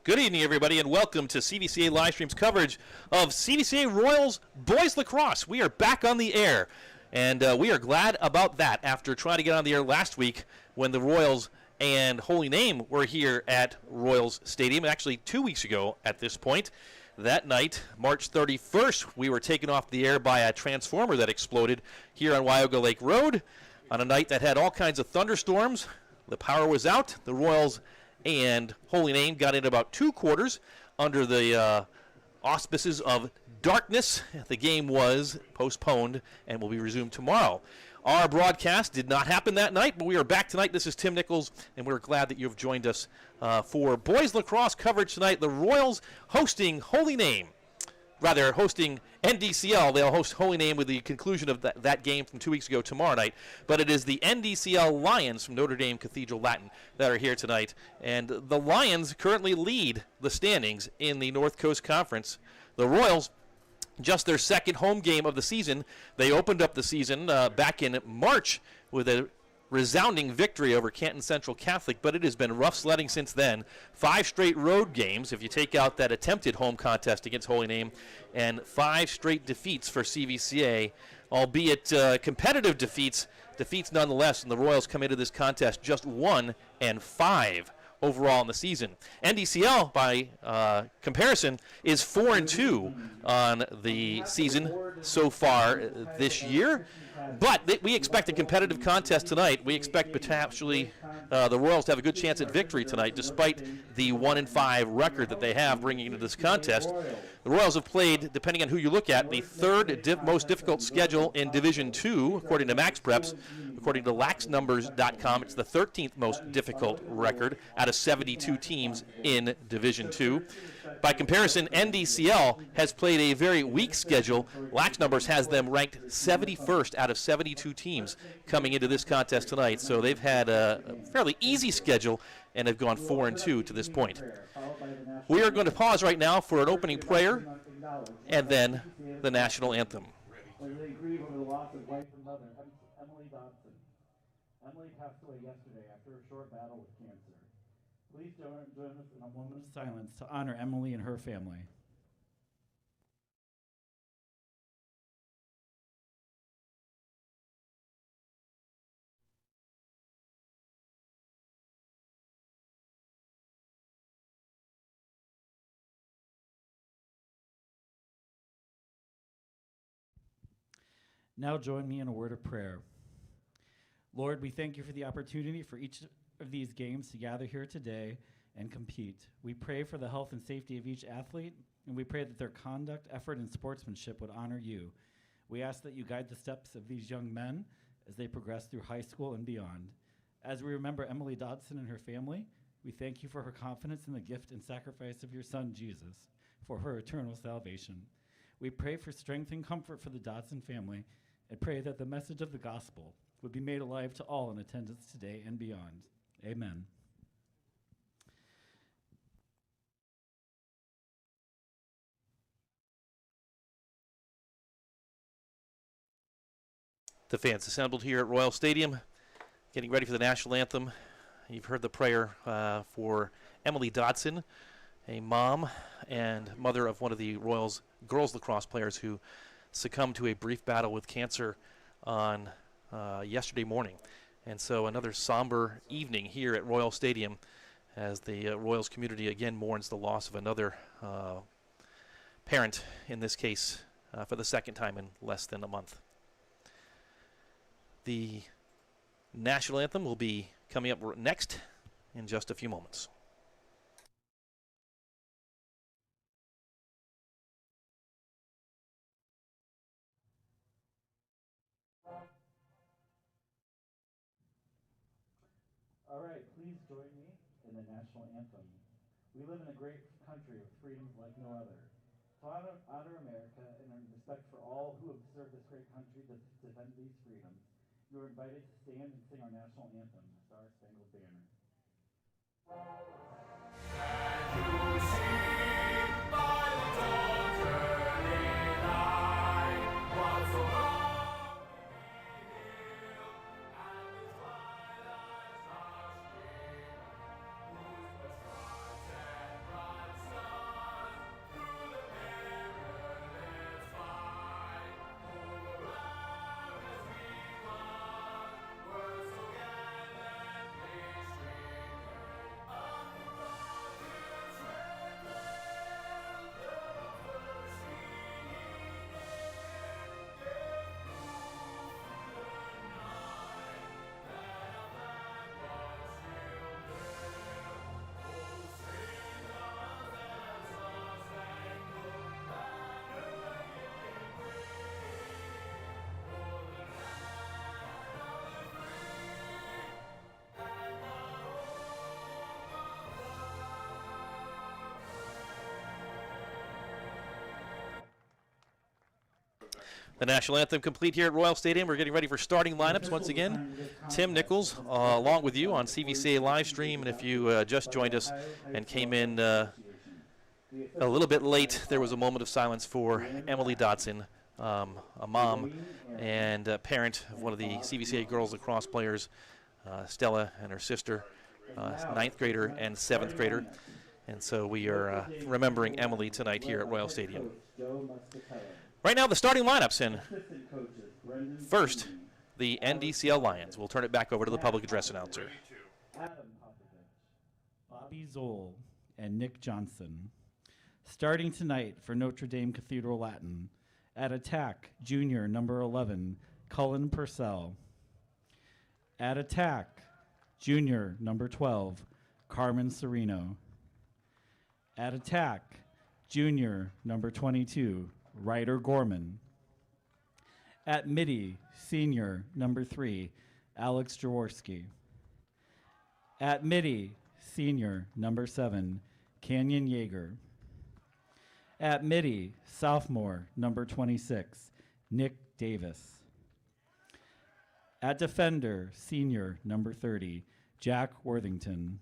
Good evening, everybody, and welcome to CVCA Livestream's coverage of CVCA Royals Boys Lacrosse. We are back on the air, and we are glad about that after trying to get on the air last week when the Royals and Holy Name were here at Royals Stadium, actually 2 weeks ago at this point. That night, March 31st, we were taken off the air by a transformer that exploded here on Cuyahoga Lake Road on a night that had all kinds of thunderstorms. The power was out. The Royals and Holy Name got in about 2 quarters under the auspices of darkness. The game was postponed and will be resumed tomorrow. Our broadcast did not happen that night, but we are back tonight. This is Tim Nichols, and we're glad that you have joined us for boys lacrosse coverage tonight. The Royals hosting Holy Name. Rather, hosting NDCL. They'll host Holy Name with the conclusion of that game from 2 weeks ago tomorrow night. But it is the NDCL Lions from Notre Dame Cathedral Latin that are here tonight. And the Lions currently lead the standings in the North Coast Conference. The Royals, just their second home game of the season. They opened up the season back in March with a resounding victory over Canton Central Catholic, but it has been rough sledding since then. 5 straight road games, if you take out that attempted home contest against Holy Name, and 5 straight defeats for CVCA, albeit competitive defeats nonetheless, and the Royals come into this contest just 1-5 overall in the season. NDCL, by comparison, is 4-2 on the season so far this year. But we expect a competitive contest tonight. We expect potentially the Royals to have a good chance at victory tonight, despite the 1-5 record that they have bringing into this contest. The Royals have played, depending on who you look at, the third most difficult schedule in Division II, according to Max Preps. According to laxnumbers.com, it's the 13th most difficult record out of 72 teams in Division II. By comparison, NDCL has played a very weak schedule. Lax Numbers has them ranked 71st out of 72 teams coming into this contest tonight. So they've had a fairly easy schedule and have gone 4-2 to this point. We are going to pause right now for an opening prayer and then the national anthem. Emily passed away yesterday after a short battle with cancer. Please join us in a moment of silence to honor Emily and her family. Now join me in a word of prayer. Lord, we thank you for the opportunity for each of these games to gather here today and compete. We pray for the health and safety of each athlete, and we pray that their conduct, effort, and sportsmanship would honor you. We ask that you guide the steps of these young men as they progress through high school and beyond. As we remember Emily Dodson and her family, we thank you for her confidence in the gift and sacrifice of your son, Jesus, for her eternal salvation. We pray for strength and comfort for the Dodson family and pray that the message of the gospel would be made alive to all in attendance today and beyond. Amen. The fans assembled here at Royal Stadium, getting ready for the national anthem. You've heard the prayer for Emily Dodson, a mom and mother of one of the Royals girls lacrosse players who succumbed to a brief battle with cancer on yesterday morning. And so another somber evening here at Royal Stadium as the Royals community again mourns the loss of another parent, in this case for the second time in less than a month. The national anthem will be coming up next in just a few moments. All right, please join me in the national anthem. We live in a great country with freedoms like no other. To honor America and in respect for all who have served this great country to defend these freedoms, you are invited to stand and sing our national anthem, the Star Spangled Banner. The national anthem complete here at Royal Stadium. We're getting ready for starting lineups once again. Tim Nichols along with you on CVCA Livestream. And if you just joined us and came in a little bit late, there was a moment of silence for Emily Dotson, a mom and a parent of one of the CVCA girls lacrosse players, Stella and her sister, 9th grader and 7th grader. And so we are remembering Emily tonight here at Royal Stadium. Right now, the starting lineups in. First, the NDCL Lions. We'll turn it back over to the public address announcer. Bobby Zoll and Nick Johnson. Starting tonight for Notre Dame Cathedral Latin. At attack, junior number 11, Cullen Purcell. At attack, junior number 12, Carmen Sereno. At attack, junior number 22, Ryder Gorman. At midi, senior number 3, Alex Jaworski. At midi, senior number 7, Canyon Yeager. At midi, sophomore number 26, Nick Davis. At defender, senior number 30, Jack Worthington.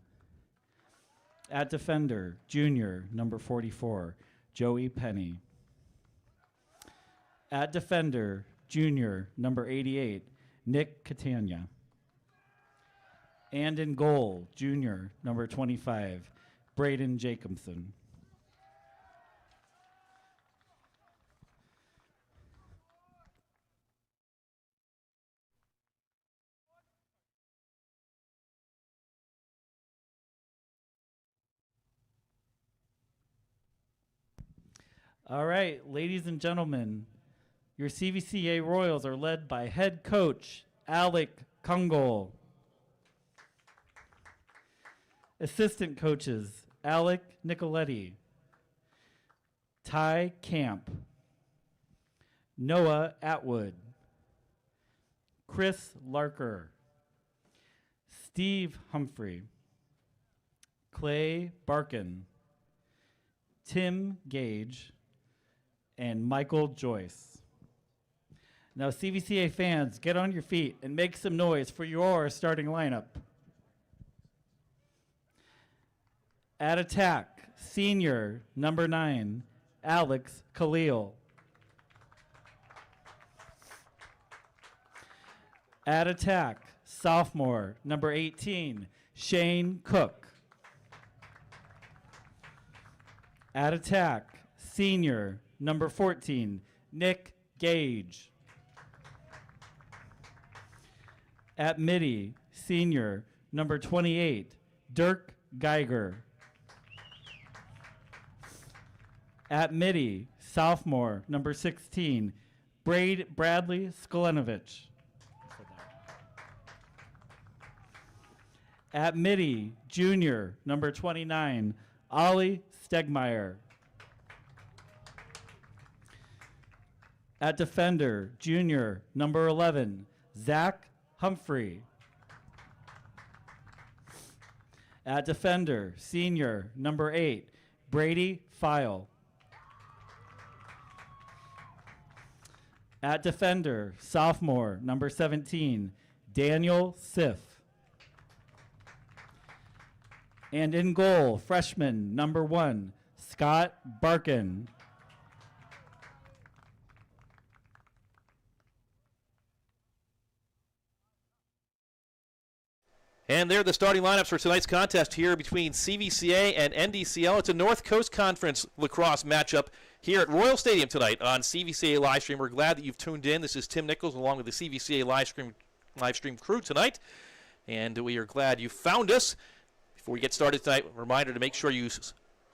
At defender, junior number 44, Joey Penny. At defender, junior number 88, Nick Catania. And in goal, junior number 25, Braden Jacobson. All right, ladies and gentlemen, your CVCA Royals are led by head coach Alec Kungol. Assistant coaches Alec Nicoletti, Ty Camp, Noah Atwood, Chris Larker, Steve Humphrey, Clay Barkin, Tim Gage, and Michael Joyce. Now, CVCA fans, get on your feet and make some noise for your starting lineup. At attack, senior number 9, Alex Khalil. At attack, sophomore number 18, Shane Cook. At attack, senior number 14, Nick Gage. At midi, senior number 28, Dirk Geiger. At midi, sophomore number 16, Bradley Skolenovich. At midi, junior number 29, Ollie Stegmeyer. At defender, junior number 11, Zach Humphrey. At defender, senior number 8, Brady File. At defender, sophomore number 17, Daniel Siff. And in goal, freshman number 1, Scott Barkin. And they're the starting lineups for tonight's contest here between CVCA and NDCL. It's a North Coast Conference lacrosse matchup here at Royal Stadium tonight on CVCA Livestream. We're glad that you've tuned in. This is Tim Nichols along with the CVCA Livestream crew tonight. And we are glad you found us. Before we get started tonight, a reminder to make sure you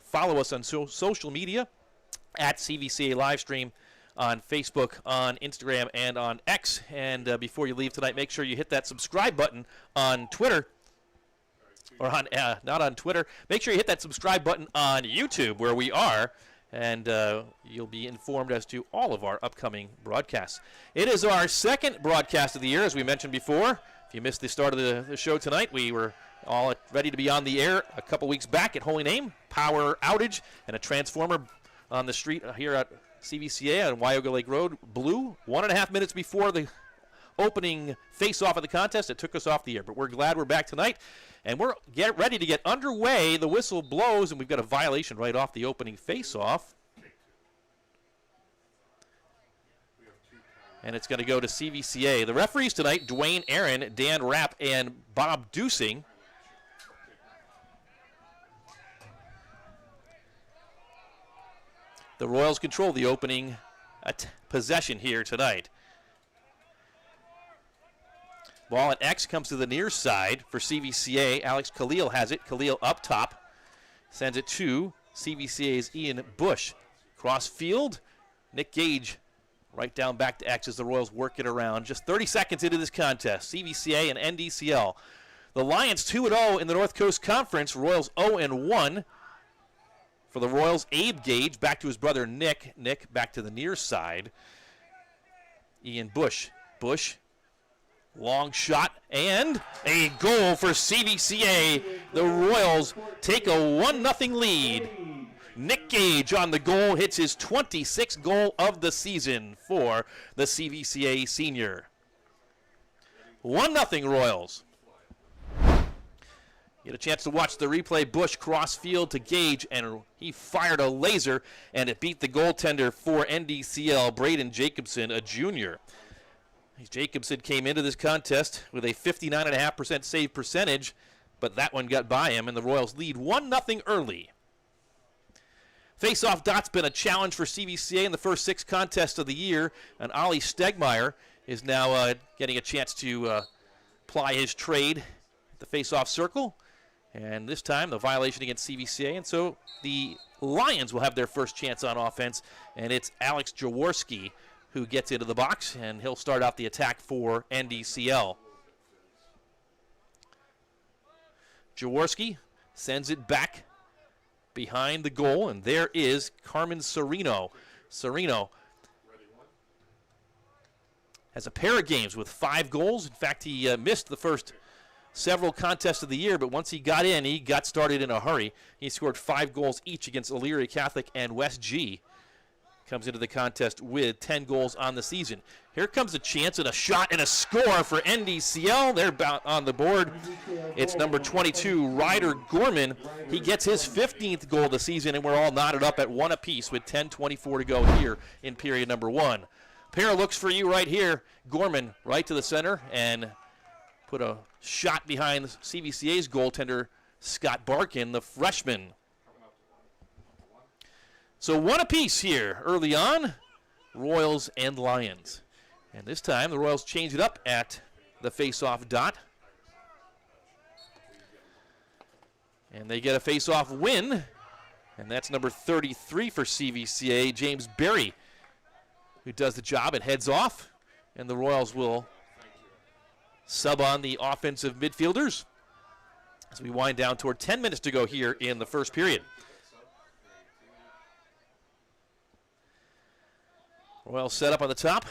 follow us on social media at CVCA Livestream on Facebook, on Instagram, and on X. And before you leave tonight, make sure you hit that subscribe button on Twitter. Or on not on Twitter. Make sure you hit that subscribe button on YouTube, where we are. And you'll be informed as to all of our upcoming broadcasts. It is our second broadcast of the year, as we mentioned before. If you missed the start of the show tonight, we were all ready to be on the air a couple weeks back at Holy Name. Power outage and a transformer on the street here at CVCA on Cuyahoga Lake Road, blue. 1.5 minutes before the opening face-off of the contest, it took us off the air. But we're glad we're back tonight, and we're ready to get underway. The whistle blows, and we've got a violation right off the opening face-off. And it's going to go to CVCA. The referees tonight, Dwayne Aaron, Dan Rapp, and Bob Dusing. The Royals control the opening possession here tonight. Ball at X comes to the near side for CVCA. Alex Khalil has it. Khalil up top. Sends it to CVCA's Ian Bush. Cross field. Nick Gage right down back to X as the Royals work it around. Just 30 seconds into this contest. CVCA and NDCL. The Lions 2-0 in the North Coast Conference. Royals 0-1. For the Royals, Abe Gage back to his brother Nick. Nick back to the near side. Ian Bush. Bush. Long shot and a goal for CVCA. The Royals take a 1-0 lead. Nick Gage on the goal, hits his 26th goal of the season for the CVCA senior. 1-0 Royals. Get a chance to watch the replay. Bush cross field to Gage, and he fired a laser, and it beat the goaltender for NDCL, Braden Jacobson, a junior. Jacobson came into this contest with a 59.5% save percentage, but that one got by him, and the Royals lead 1-0 early. Face-off dot's been a challenge for CVCA in the first 6 contests of the year, and Ollie Stegmeyer is now getting a chance to ply his trade at the face-off circle. And this time, the violation against CVCA, and so the Lions will have their first chance on offense, and it's Alex Jaworski who gets into the box, and he'll start out the attack for NDCL. Jaworski sends it back behind the goal, and there is Carmen Sereno. Sereno has a pair of games with 5 goals. In fact, he missed the first several contests of the year, but once he got in, he got started in a hurry. He scored 5 goals each against Elyria Catholic and West G. Comes into the contest with 10 goals on the season. Here comes a chance and a shot and a score for NDCL. They're about on the board. It's number 22, Ryder Gorman. He gets his 15th goal of the season, and we're all knotted up at 1 apiece with 10:24 to go here in period number 1. Pair of looks for you right here. Gorman right to the center and put a shot behind CVCA's goaltender, Scott Barkin, the freshman. So 1 apiece here early on, Royals and Lions. And this time the Royals change it up at the face-off dot. And they get a face-off win, and that's number 33 for CVCA, James Berry, who does the job and heads off. And the Royals will sub on the offensive midfielders as we wind down toward 10 minutes to go here in the first period. Royals set up on the top.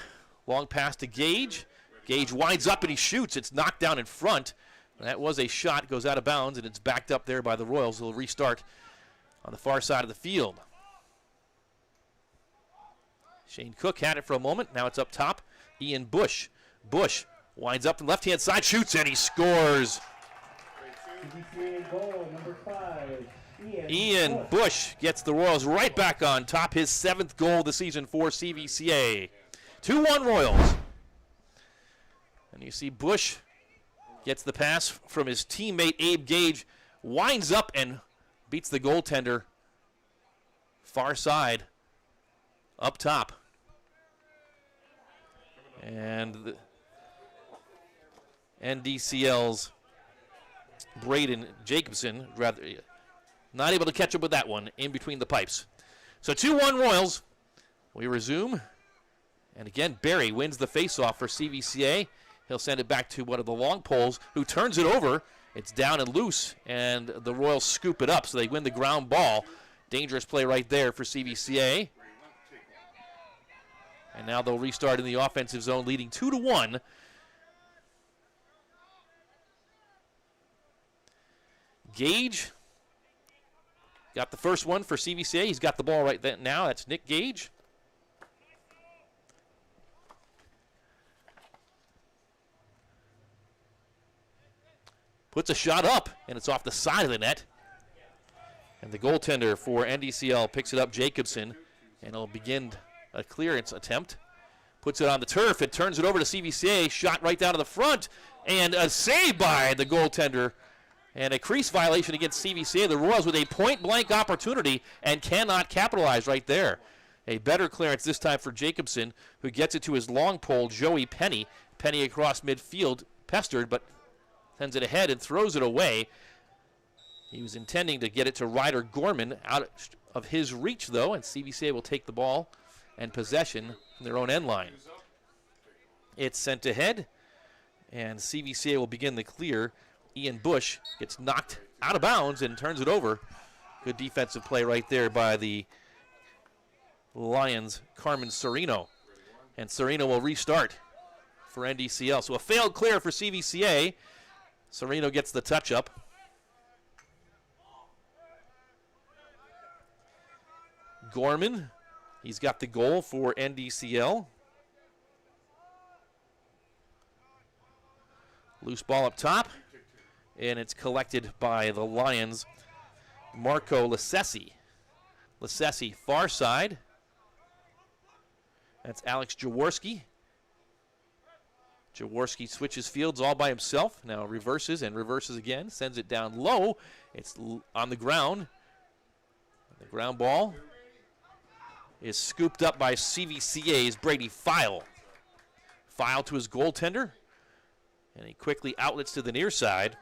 Long pass to Gage. Gage winds up and he shoots. It's knocked down in front. That was a shot. Goes out of bounds, and it's backed up there by the Royals. They'll restart on the far side of the field. Shane Cook had it for a moment. Now it's up top. Ian Bush. Bush winds up from the left-hand side, shoots, and he scores. Goal, number 5. Ian Bush gets the Royals right back on top, his 7th goal of the season for CVCA. 2-1 Royals. And you see Bush gets the pass from his teammate Abe Gage, winds up and beats the goaltender far side up top. And the NDCL's Braden Jacobson, not able to catch up with that one in between the pipes. So 2-1 Royals. We resume. And again, Barry wins the faceoff for CVCA. He'll send it back to one of the long poles, who turns it over. It's down and loose, and the Royals scoop it up, so they win the ground ball. Dangerous play right there for CVCA. And now they'll restart in the offensive zone, leading 2-1. Gage got the first one for CVCA. He's got the ball right now. That's Nick Gage. puts a shot up, and it's off the side of the net. And the goaltender for NDCL picks it up, Jacobson, and he'll begin a clearance attempt. Puts it on the turf. It turns it over to CVCA. Shot right down to the front. And a save by the goaltender. And a crease violation against CVCA. The Royals with a point-blank opportunity and cannot capitalize right there. A better clearance this time for Jacobson, who gets it to his long pole, Joey Penny. Penny across midfield, pestered, but sends it ahead and throws it away. He was intending to get it to Ryder Gorman, out of his reach, though, and CVCA will take the ball and possession from their own end line. It's sent ahead, and CVCA will begin the clear. Ian Bush gets knocked out of bounds and turns it over. Good defensive play right there by the Lions, Carmen Serino. And Serino will restart for NDCL. So a failed clear for CVCA. Serino gets the touch up. Gorman, he's got the goal for NDCL. Loose ball up top, and it's collected by the Lions. Marco Lasesi. Lasesi, far side. That's Alex Jaworski. Jaworski switches fields all by himself. Now reverses and reverses again. Sends it down low. It's on the ground. The ground ball is scooped up by CVCA's Brady File. File to his goaltender. And he quickly outlets to the near side.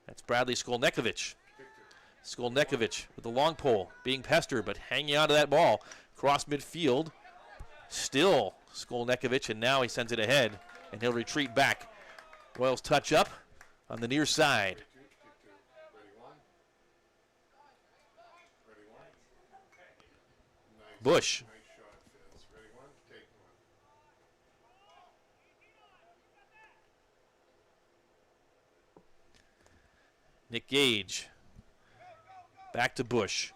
That's Bradley Skolnekovic. Skolnekovic with the long pole, being pestered, but hanging on to that ball. Cross midfield. Still Skolnekovic, and now he sends it ahead, and he'll retreat back. Royals touch up on the near side. Bush. Nick Gage. Back to Bush.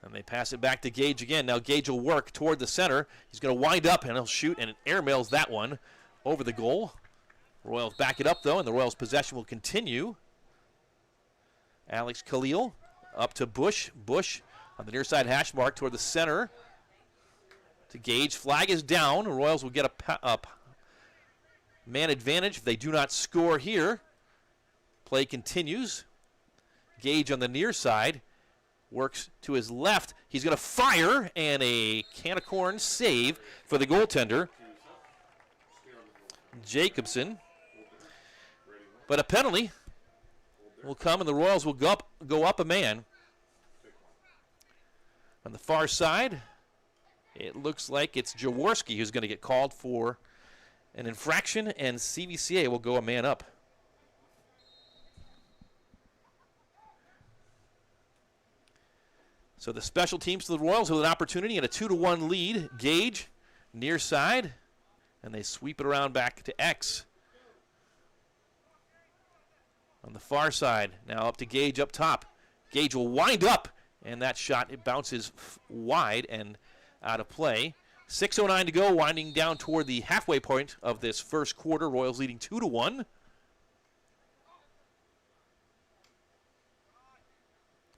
And they pass it back to Gage again. Now Gage will work toward the center. He's going to wind up, and he'll shoot, and it airmails that one over the goal. Royals back it up, though, and the Royals' possession will continue. Alex Khalil up to Bush. Bush on the near side hash mark toward the center. To Gage. Flag is down. The Royals will get a man advantage if they do not score here. Play continues. Gage on the near side. Works to his left. He's going to fire, and a can of corn save for the goaltender, Jacobson. But a penalty will come, and the Royals will go up a man. On the far side, it looks like it's Jaworski who's going to get called for an infraction, and CVCA will go a man up. So the special teams to the Royals with an opportunity and a 2-1 lead. Gage, near side, and they sweep it around back to X. On the far side, now up to Gage up top. Gage will wind up, and that shot, it bounces wide and out of play. 6:09 to go, winding down toward the halfway point of this first quarter. Royals leading 2-1.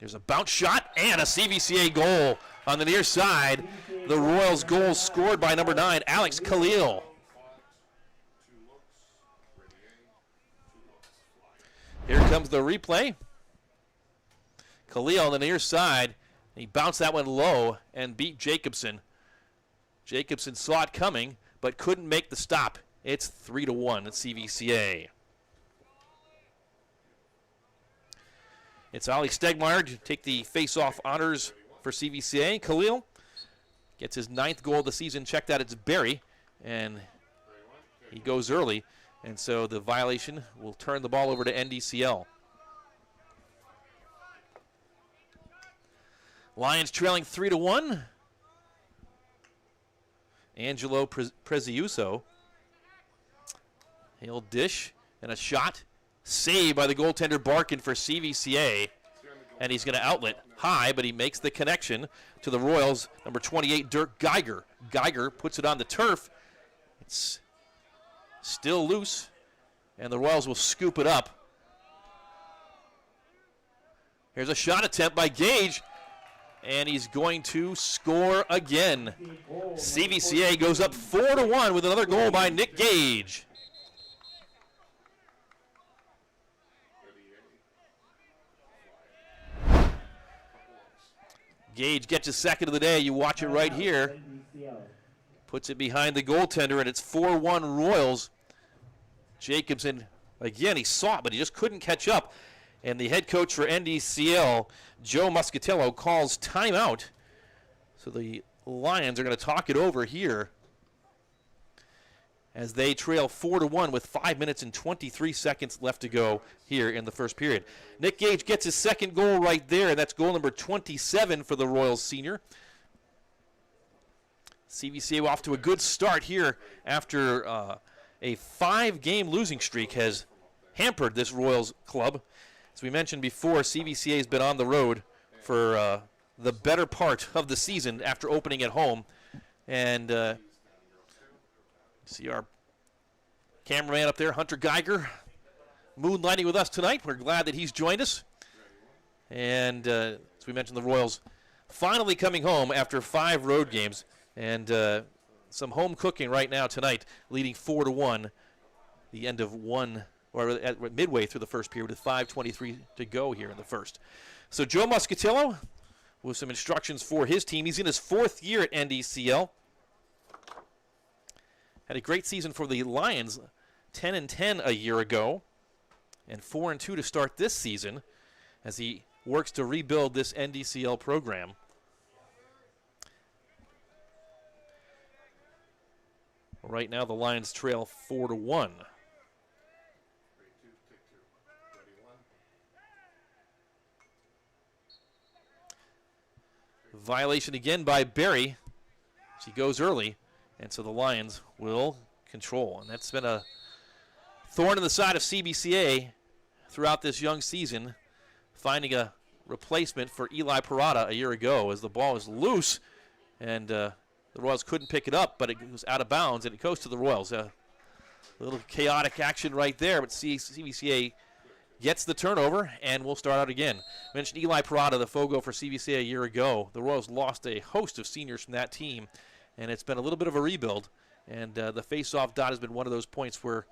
There's a bounce shot and a CVCA goal on the near side. The Royals' goal scored by number 9, Alex Khalil. Here comes the replay. Khalil on the near side. He bounced that one low and beat Jacobson. Jacobson saw it coming, but couldn't make the stop. It's 3-1 at CVCA. It's Ollie Stegmeyer to take the face-off honors for CVCA. Khalil gets his 9th goal of the season. Check that, it's Barry, and he goes early. And so the violation will turn the ball over to NDCL. Lions trailing 3-1. Angelo Preziuso. He'll dish and a shot. Saved by the goaltender Barkin for CVCA. And he's going to outlet high, but he makes the connection to the Royals. Number 28, Dirk Geiger. Geiger puts it on the turf. It's Still loose, and the Royals will scoop it up. Here's a shot attempt by Gage, and he's going to score again. CVCA goes up 4-1 with another goal by Nick Gage. Gage gets his second of the day. You watch it right here. Puts it behind the goaltender, and it's 4-1 Royals. Jacobson, again, he saw it, but he just couldn't catch up. And the head coach for NDCL, Joe Muscatello, calls timeout. So the Lions are going to talk it over here as they trail 4-1 with 5 minutes and 23 seconds left to go here in the first period. Nick Gage gets his second goal right there, and that's goal number 27 for the Royals senior. CVCA off to a good start here after a 5-game losing streak has hampered this Royals club. As we mentioned before, CVCA has been on the road for the better part of the season after opening at home. And see our cameraman up there, Hunter Geiger, moonlighting with us tonight. We're glad that he's joined us. And as we mentioned, the Royals finally coming home after 5 road games. And some home cooking right now tonight, leading 4-1, the end of midway through the first period with 5:23 to go here in the first. So Joe Muscatello with some instructions for his team. He's in his 4th year at NDCL. Had a great season for the Lions, 10-10 a year ago, and 4-2 to start this season as he works to rebuild this NDCL program. Right now, the Lions trail 4-1. Violation again by Barry. She goes early, and so the Lions will control. And that's been a thorn in the side of CVCA throughout this young season, finding a replacement for Eli Parada a year ago as the ball is loose, and the Royals couldn't pick it up, but it was out of bounds, and it goes to the Royals. A little chaotic action right there, but CVCA gets the turnover, and we'll start out again. I mentioned Eli Parada, the Fogo for CVCA a year ago. The Royals lost a host of seniors from that team, and it's been a little bit of a rebuild. And the face-off dot has been one of those points where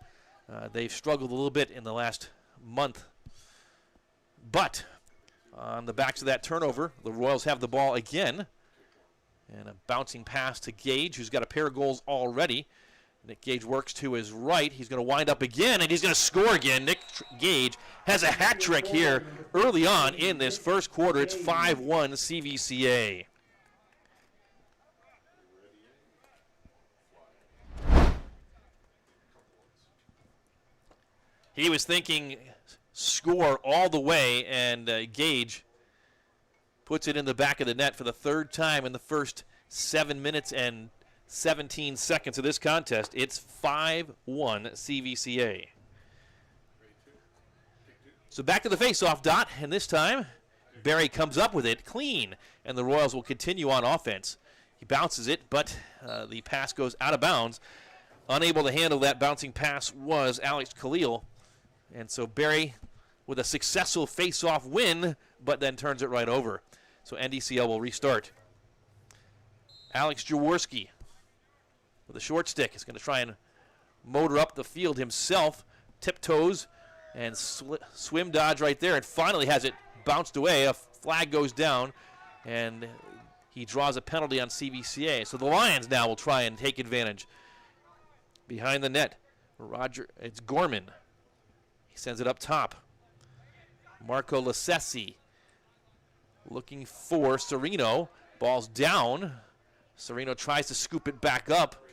they've struggled a little bit in the last month. But on the backs of that turnover, the Royals have the ball again. And a bouncing pass to Gage, who's got a pair of goals already. Nick Gage works to his right. He's going to wind up again, and he's going to score again. Nick Gage has a hat trick here early on in this first quarter. It's 5-1 CVCA. He was thinking score all the way, and Gage puts it in the back of the net for the 3rd time in the first 7 minutes and 17 seconds of this contest. It's 5-1 CVCA. So back to the face-off dot, and this time Barry comes up with it clean, and the Royals will continue on offense. He bounces it, but the pass goes out of bounds. Unable to handle that bouncing pass was Alex Khalil, and so Barry with a successful face-off win, but then turns it right over. So NDCL will restart. Alex Jaworski with a short stick is going to try and motor up the field himself. Tiptoes and swim dodge right there, and finally has it bounced away. A flag goes down, and he draws a penalty on CVCA. So the Lions now will try and take advantage. Behind the net, it's Gorman. He sends it up top. Marco Lassesi looking for Serino. Ball's down. Serino tries to scoop it back up.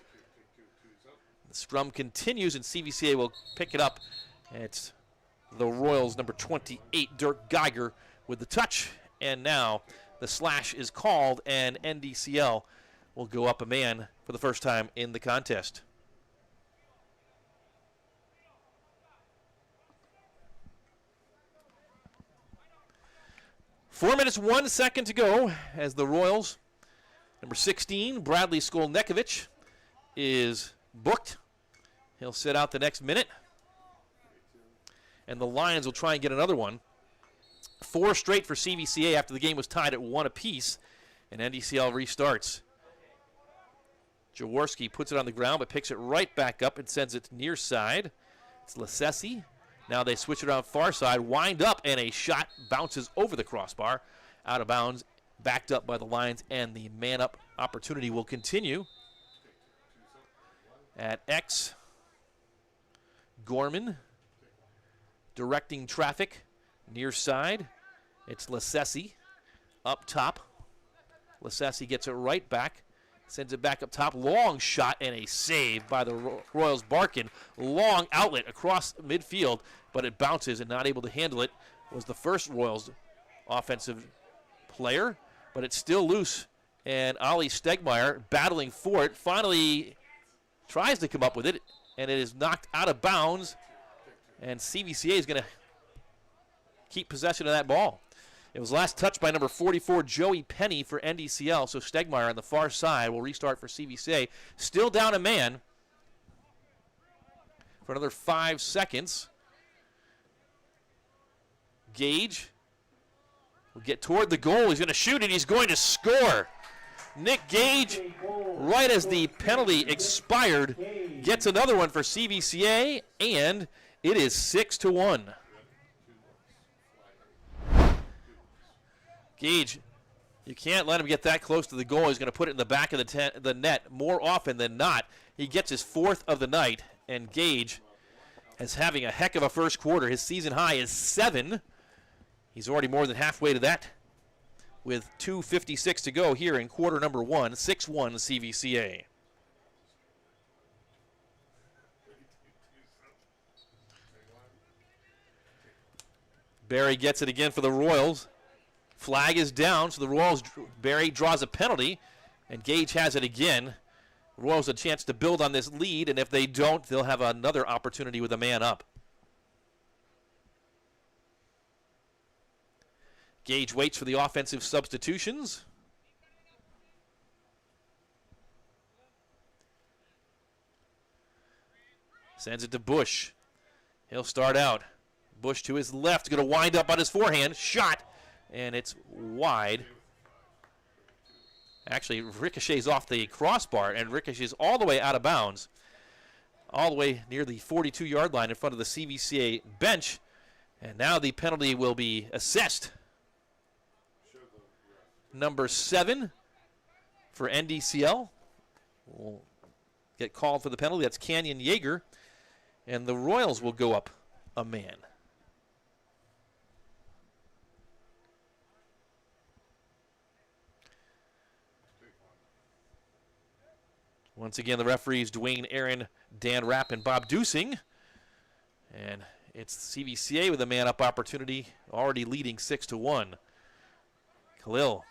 The scrum continues, and CVCA will pick it up. And it's the Royals' number 28, Dirk Geiger, with the touch. And now the slash is called, and NDCL will go up a man for the first time in the contest. Four minutes, 1 second to go as the Royals, number 16, Bradley Skolnekovic, is booked. He'll sit out the next minute. And the Lions will try and get another one. 4 straight for CVCA after the game was tied at 1 apiece. And NDCL restarts. Jaworski puts it on the ground but picks it right back up and sends it near side. It's Lasesi. Now they switch it around far side, wind up, and a shot bounces over the crossbar. Out of bounds, backed up by the Lions, and the man-up opportunity will continue. At X, Gorman directing traffic near side. It's Lasesi up top. Lasesi gets it right back, sends it back up top. Long shot and a save by the Royals. Barkin. Long outlet across midfield, but it bounces, and not able to handle it was the first Royals offensive player, but it's still loose. And Ollie Stegmeyer battling for it. Finally tries to come up with it, and it is knocked out of bounds. And CVCA is going to keep possession of that ball. It was last touched by number 44, Joey Penny, for NDCL. So Stegmeyer on the far side will restart for CVCA. Still down a man for another 5 seconds. Gage will get toward the goal. He's going to shoot it. He's going to score. Nick Gage, right as the penalty expired, gets another one for CVCA, and it is 6-1. Gage, you can't let him get that close to the goal. He's going to put it in the back of the net more often than not. He gets his 4th of the night, and Gage is having a heck of a first quarter. His season high is 7. He's already more than halfway to that with 2:56 to go here in quarter number 1. 6-1 CVCA. Barry gets it again for the Royals. Flag is down, so the Royals, Barry draws a penalty, and Gage has it again. The Royals a chance to build on this lead, and if they don't, they'll have another opportunity with a man up. Gage waits for the offensive substitutions. Sends it to Bush. He'll start out. Bush to his left, going to wind up on his forehand. Shot, and it's wide. Actually, ricochets off the crossbar and ricochets all the way out of bounds. All the way near the 42-yard line in front of the CVCA bench. And now the penalty will be assessed. Number 7 for NDCL will get called for the penalty. That's Canyon Yeager. And the Royals will go up a man. Once again, the referees, Dwayne Aaron, Dan Rapp, and Bob Dusing. And it's CVCA with a man-up opportunity, already leading 6-1. Khalil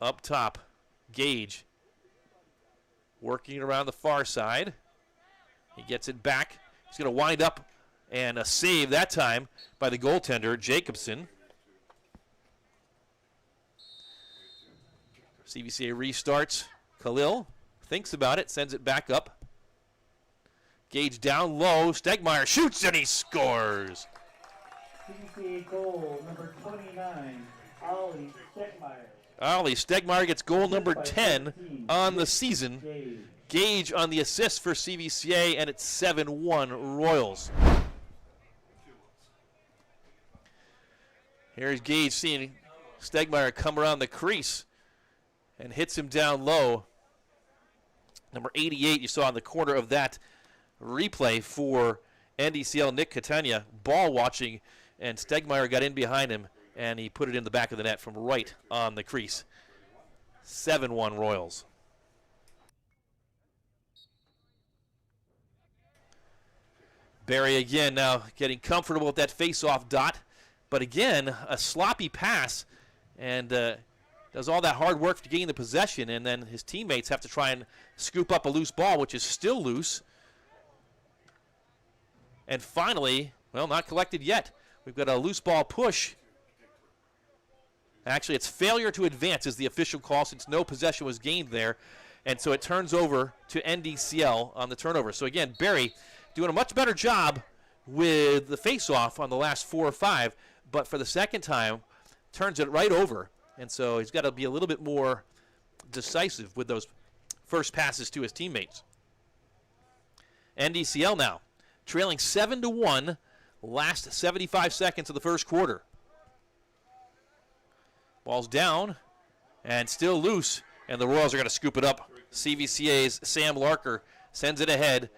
up top. Gage working around the far side. He gets it back. He's going to wind up, and a save that time by the goaltender, Jacobson. CVCA restarts. Khalil thinks about it, sends it back up. Gage down low. Stegmeyer shoots, and he scores. CVCA goal number 29, Ollie Stegmeyer. Ollie Stegmeyer gets goal number 10 on the season. Gage on the assist for CVCA, and it's 7-1 Royals. Here's Gage seeing Stegmeyer come around the crease and hits him down low. Number 88 you saw in the corner of that replay for NDCL, Nick Catania, ball watching, and Stegmeyer got in behind him, and he put it in the back of the net from right on the crease. 7-1 Royals. Barry again now getting comfortable with that face-off dot. But again, a sloppy pass, and does all that hard work to gain the possession, and then his teammates have to try and scoop up a loose ball, which is still loose. And finally, well, not collected yet. We've got a loose ball push. Actually, it's failure to advance is the official call since no possession was gained there. And so it turns over to NDCL on the turnover. So again, Barry doing a much better job with the face-off on the last 4 or 5, but for the second time, turns it right over. And so he's got to be a little bit more decisive with those first passes to his teammates. NDCL now trailing 7-1, last 75 seconds of the first quarter. Ball's down and still loose, and the Royals are going to scoop it up. CVCA's Sam Larker sends it ahead,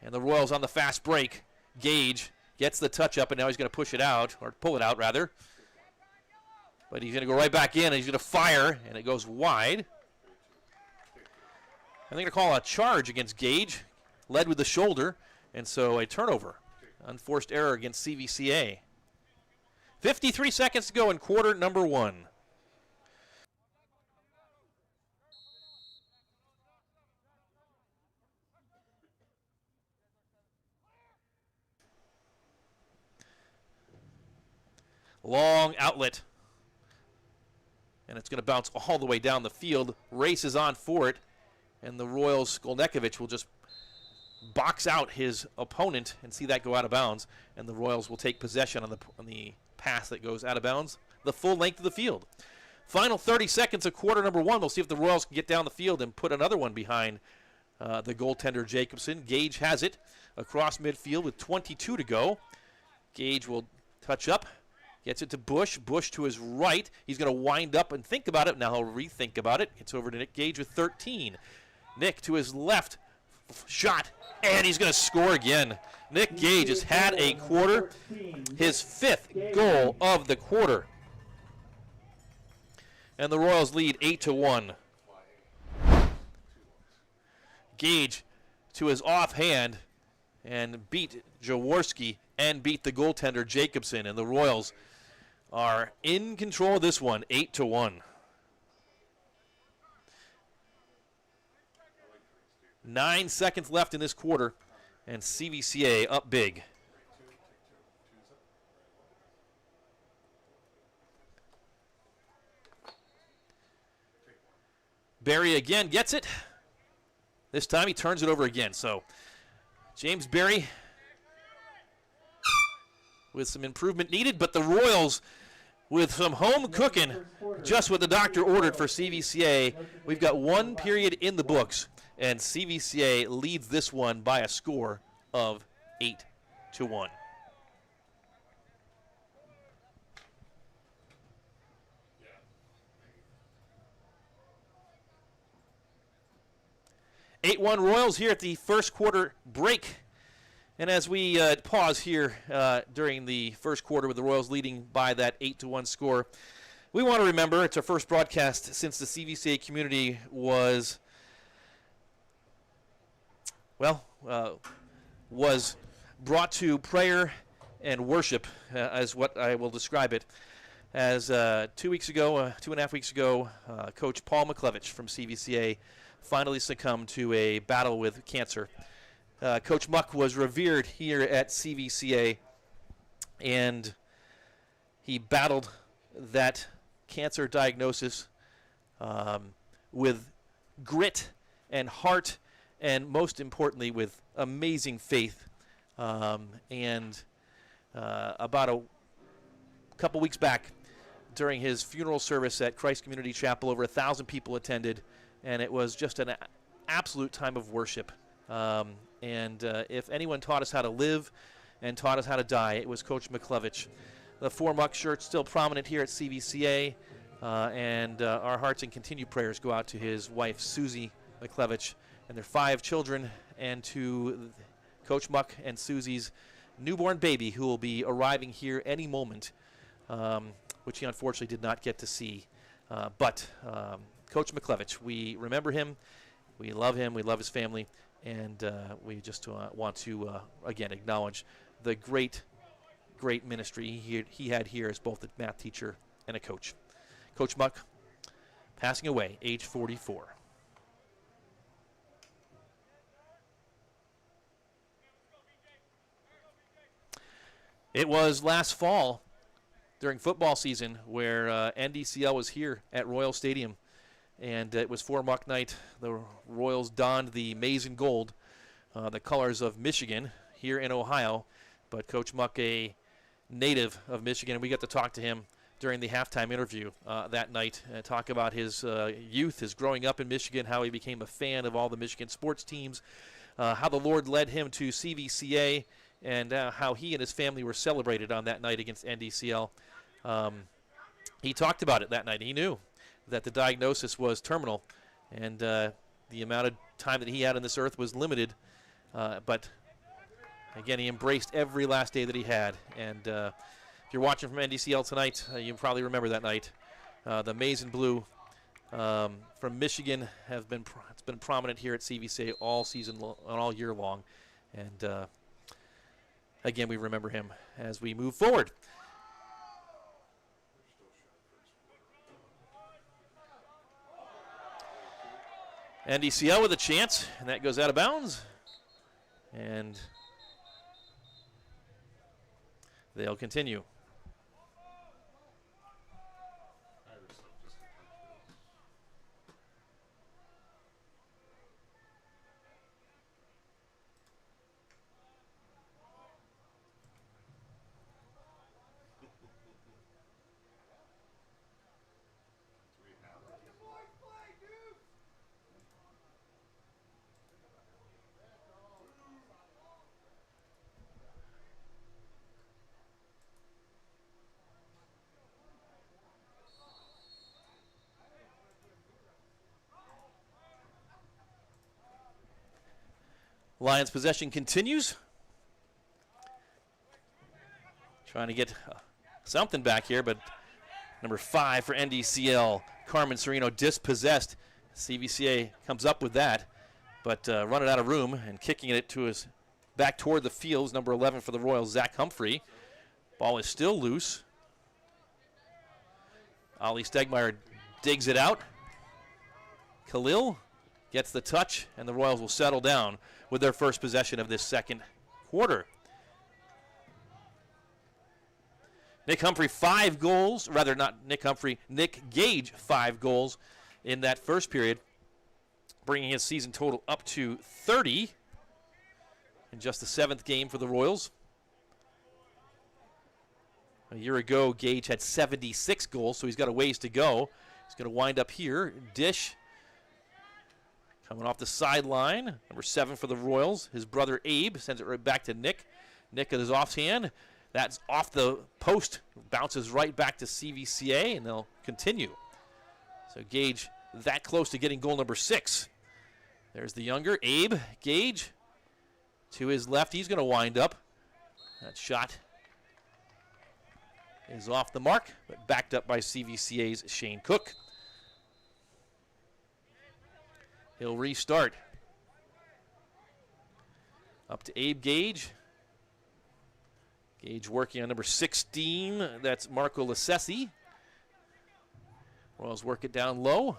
and the Royals on the fast break. Gage gets the touch up, and now he's going to push it out, or pull it out, rather. But he's going to go right back in, and he's going to fire, and it goes wide. I think they're going to call a charge against Gage, led with the shoulder, and so a turnover. Unforced error against CVCA. 53 seconds to go in quarter number 1. Long outlet. And it's going to bounce all the way down the field. Race is on for it. And the Royals, Skolnekovic will just box out his opponent and see that go out of bounds. And the Royals will take possession on the pass that goes out of bounds the full length of the field. Final 30 seconds of quarter number 1. We'll see if the Royals can get down the field and put another one behind the goaltender Jacobson. Gage has it across midfield with 22 to go. Gage will touch up. Gets it to Bush. Bush to his right. He's going to wind up and think about it. Now he'll rethink about it. It's over to Nick Gage with 13. Nick to his left. Shot. And he's going to score again. Nick Gage has had a quarter. His 5th goal of the quarter. And the Royals lead 8-1. Gage to his offhand and beat Jaworski and beat the goaltender Jacobson. And the Royals are in control of this one, 8-1. 9 seconds left in this quarter, and CVCA up big. Barry again gets it. This time he turns it over again. So James Barry with some improvement needed, but the Royals with some home cooking, just what the doctor ordered for CVCA. We've got 1 period in the books, and CVCA leads this one by a score of 8-1. Royals here at the first quarter break. And as we pause here during the first quarter with the Royals leading by that 8-1 score, we want to remember it's our first broadcast since the CVCA community was, was brought to prayer and worship, as what I will describe it. As 2 weeks ago, 2.5 weeks ago, Coach Paul McClevich from CVCA finally succumbed to a battle with cancer. Coach Muck was revered here at CVCA, and he battled that cancer diagnosis with grit and heart, and most importantly with amazing faith. And about a couple weeks back, during his funeral service at Christ Community Chapel, over 1,000 people attended, and it was just an absolute time of worship. And if anyone taught us how to live and taught us how to die, it was Coach McClevich. The 4 Muck shirt's still prominent here at CVCA, and our hearts and continued prayers go out to his wife, Susie McClevich, and their 5 children, and to Coach Muck and Susie's newborn baby, who will be arriving here any moment, which he unfortunately did not get to see. But Coach McClevich, we remember him, we love him, we love his family, and we just want to, again, acknowledge the great ministry he had here as both a math teacher and a coach. Coach Muck, passing away, age 44. It was last fall during football season where NDCL was here at Royal Stadium, and it was for Muck Night. The Royals donned the maize and gold, the colors of Michigan here in Ohio. But Coach Muck, a native of Michigan, and we got to talk to him during the halftime interview that night and talk about his youth, his growing up in Michigan, how he became a fan of all the Michigan sports teams, how the Lord led him to CVCA, and how he and his family were celebrated on that night against NDCL. He talked about it that night. He knew that the diagnosis was terminal, and the amount of time that he had on this earth was limited. But again, he embraced every last day that he had. And if you're watching from NDCL tonight, you probably remember that night. The maize and blue from Michigan it's been prominent here at CVCA all season all year long. And again, we remember him as we move forward. NDCL with a chance, and that goes out of bounds. And they'll continue. Lions possession continues. Trying to get something back here, but number 5 for NDCL, Carmen Sereno, dispossessed. CVCA comes up with that, but running out of room and kicking it to his back toward the fields. Number 11 for the Royals, Zach Humphrey. Ball is still loose. Ollie Stegmeyer digs it out. Khalil gets the touch, and the Royals will settle down with their first possession of this second quarter. Nick Humphrey, 5 goals, rather not Nick Humphrey, Nick Gage, 5 goals in that first period, bringing his season total up to 30 in just the 7th game for the Royals. A year ago, Gage had 76 goals, so he's got a ways to go. He's going to wind up here. Dish coming off the sideline, number 7 for the Royals. His brother Abe sends it right back to Nick. Nick with his offhand. That's off the post, bounces right back to CVCA, and they'll continue. So Gage that close to getting goal number 6. There's the younger, Abe Gage. To his left, he's going to wind up. That shot is off the mark, but backed up by CVCA's Shane Cook. He'll restart. Up to Abe Gage. Gage working on number 16. That's Marco Lassesi. Royals work it down low.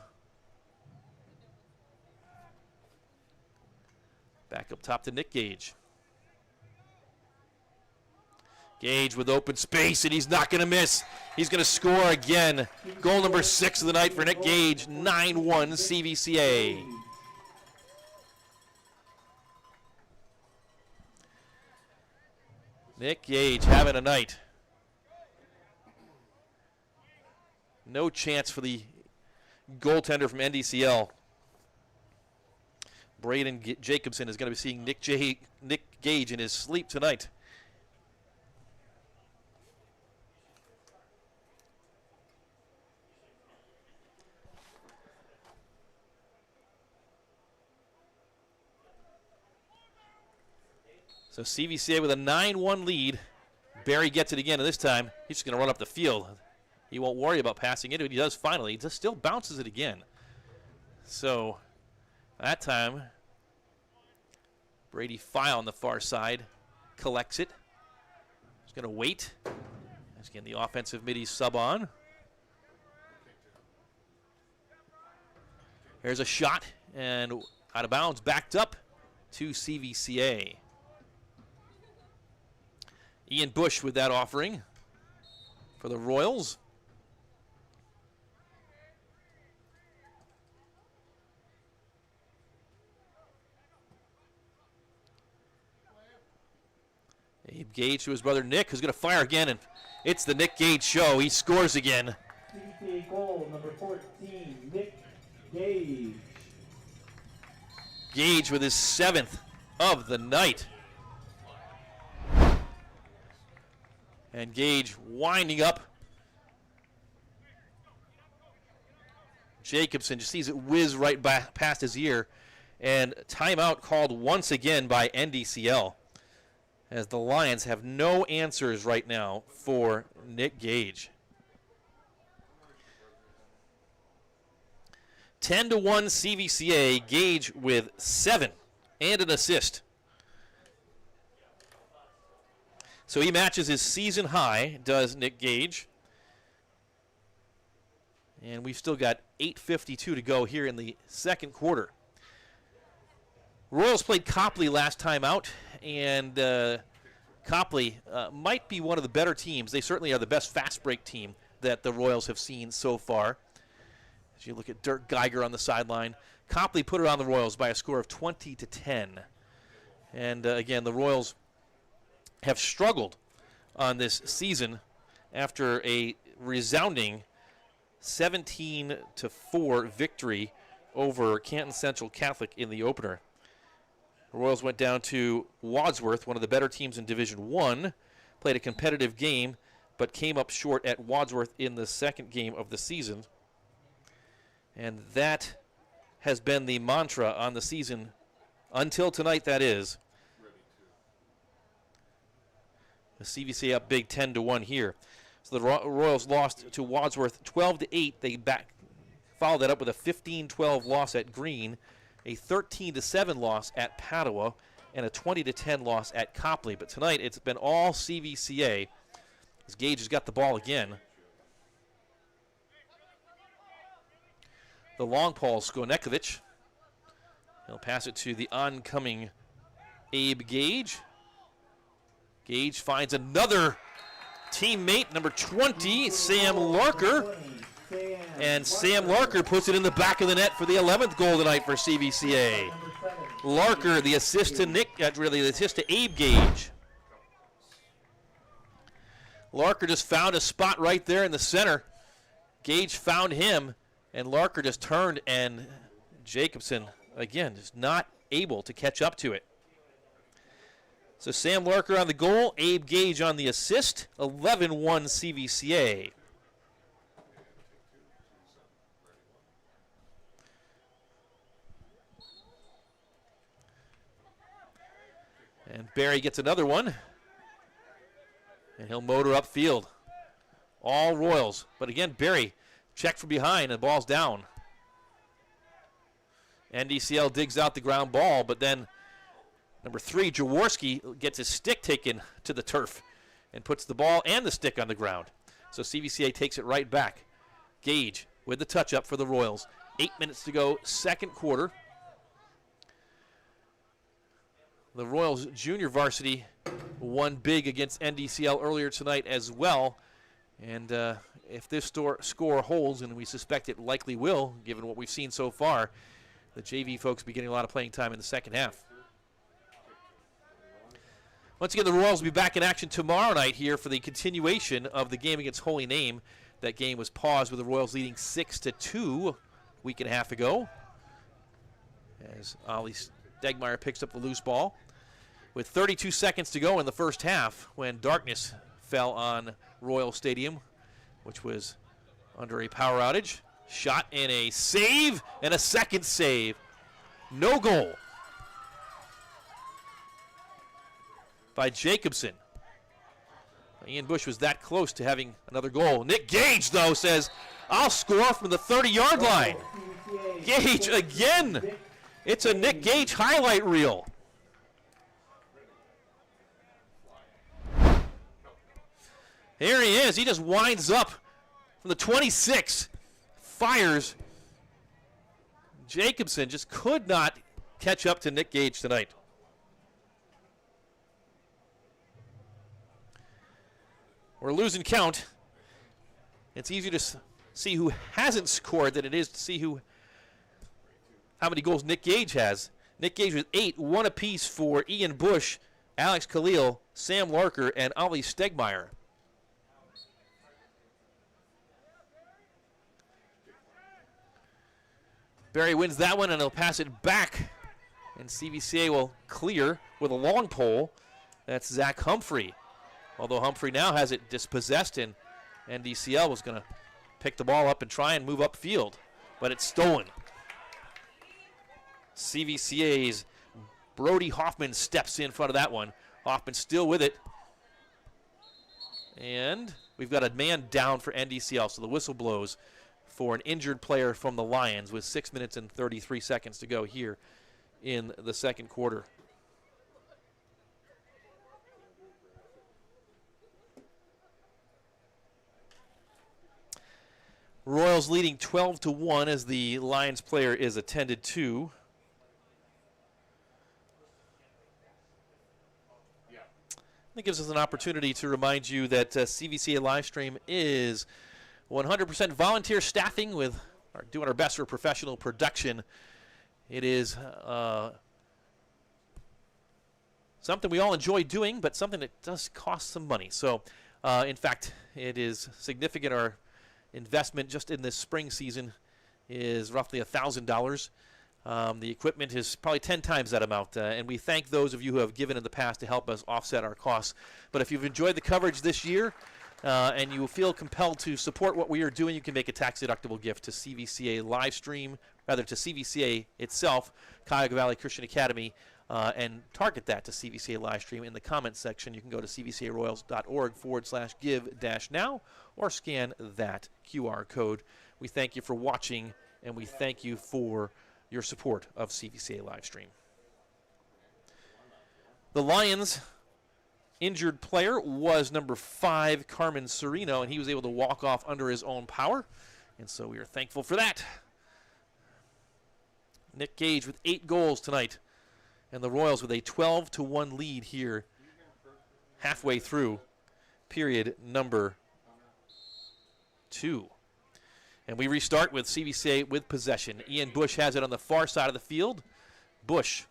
Back up top to Nick Gage. Gage with open space, and he's not going to miss. He's going to score again. Goal number 6 of the night for Nick Gage, 9-1 CVCA. Nick Gage having a night. No chance for the goaltender from NDCL. Braden Jacobson is going to be seeing Nick Gage in his sleep tonight. So CVCA with a 9-1 lead. Barry gets it again, and this time he's just going to run up the field. He won't worry about passing into it. He does finally. He just still bounces it again. So that time, Brady File on the far side collects it. He's going to wait. He's getting the offensive midi sub on. Here's a shot, and out of bounds, backed up to CVCA. Ian Bush with that offering for the Royals. Abe Gage to his brother Nick, who's going to fire again, and it's the Nick Gage show. He scores again. CVCA goal number 14, Nick Gage. Gage with his 7th of the night. And Gage winding up. Jacobson just sees it whiz right past his ear. And timeout called once again by NDCL, as the Lions have no answers right now for Nick Gage. 10-1 CVCA, Gage with 7 and an assist. So he matches his season high, does Nick Gage. And we've still got 8:52 to go here in the second quarter. Royals played Copley last time out, and Copley might be one of the better teams. They certainly are the best fast break team that the Royals have seen so far. As you look at Dirk Geiger on the sideline, Copley put it on the Royals by a score of 20-10. And again, the Royals have struggled on this season after a resounding 17-4 victory over Canton Central Catholic in the opener. The Royals went down to Wadsworth, one of the better teams in Division I, played a competitive game, but came up short at Wadsworth in the second game of the season. And that has been the mantra on the season until tonight, that is. The CVCA up big 10-1 here. So the Royals lost to Wadsworth 12-8. They followed that up with a 15-12 loss at Green, a 13-7 loss at Padua, and a 20-10 loss at Copley. But tonight it's been all CVCA, as Gage has got the ball again. The long ball, Skonekovic. He'll pass it to the oncoming Abe Gage. Gage finds another teammate, number 20, Sam Larker. And Sam Larker puts it in the back of the net for the 11th goal tonight for CVCA. Larker, the assist to the assist to Abe Gage. Larker just found a spot right there in the center. Gage found him, and Larker just turned, and Jacobson, again, just not able to catch up to it. So Sam Larker on the goal, Abe Gage on the assist, 11-1 CVCA. And Barry gets another one, and he'll motor upfield. All Royals, but again, Barry checked from behind, and the ball's down. NDCL digs out the ground ball, but then number 3, Jaworski, gets his stick taken to the turf and puts the ball and the stick on the ground. So CVCA takes it right back. Gage with the touch-up for the Royals. 8 minutes to go, second quarter. The Royals junior varsity won big against NDCL earlier tonight as well. And if this score holds, and we suspect it likely will, given what we've seen so far, the JV folks will be getting a lot of playing time in the second half. Once again, the Royals will be back in action tomorrow night here for the continuation of the game against Holy Name. That game was paused with the Royals leading 6-2 a week and a half ago, as Ollie Stegmeyer picks up the loose ball with 32 seconds to go in the first half when darkness fell on Royal Stadium, which was under a power outage. Shot and a save, and a second save. No goal by Jacobson. Ian Bush was that close to having another goal. Nick Gage, though, says, I'll score from the 30-yard line. Gage again. It's a Nick Gage highlight reel. Here he is. He just winds up from the 26. Fires. Jacobson just could not catch up to Nick Gage tonight. We're losing count. It's easier to see who hasn't scored than it is to see how many goals Nick Gage has. Nick Gage with 8, 1 apiece for Ian Bush, Alex Khalil, Sam Larker, and Ollie Stegmeyer. Barry wins that one, and he'll pass it back. And CVCA will clear with a long pole. That's Zach Humphrey. Although Humphrey now has it dispossessed, and NDCL was going to pick the ball up and try and move upfield. But it's stolen. CVCA's Brody Hoffman steps in front of that one. Hoffman still with it. And we've got a man down for NDCL, so the whistle blows for an injured player from the Lions with 6 minutes and 33 seconds to go here in the second quarter. Royals leading 12-1 as the Lions player is attended to. That gives us an opportunity to remind you that CVCA Livestream is 100% volunteer staffing with doing our best for professional production. It is something we all enjoy doing, but something that does cost some money. So, in fact, it is significant. Our investment just in this spring season is roughly $1,000. The equipment is probably 10 times that amount, and we thank those of you who have given in the past to help us offset our costs. But if you've enjoyed the coverage this year and you feel compelled to support what we are doing, you can make a tax-deductible gift to CVCA Livestream, rather to CVCA itself, Cuyahoga Valley Christian Academy, and target that to CVCA Livestream in the comments section. You can go to cvcaroyals.org/give-now or scan that QR code. We thank you for watching, and we thank you for your support of CVCA Livestream. The Lions' injured player was number 5, Carmen Serino, and he was able to walk off under his own power, and so we are thankful for that. Nick Gage with 8 goals tonight, and the Royals with a 12-1 lead here halfway through period number 2. And we restart with CVCA with possession. Ian Bush has it on the far side of the field. Bush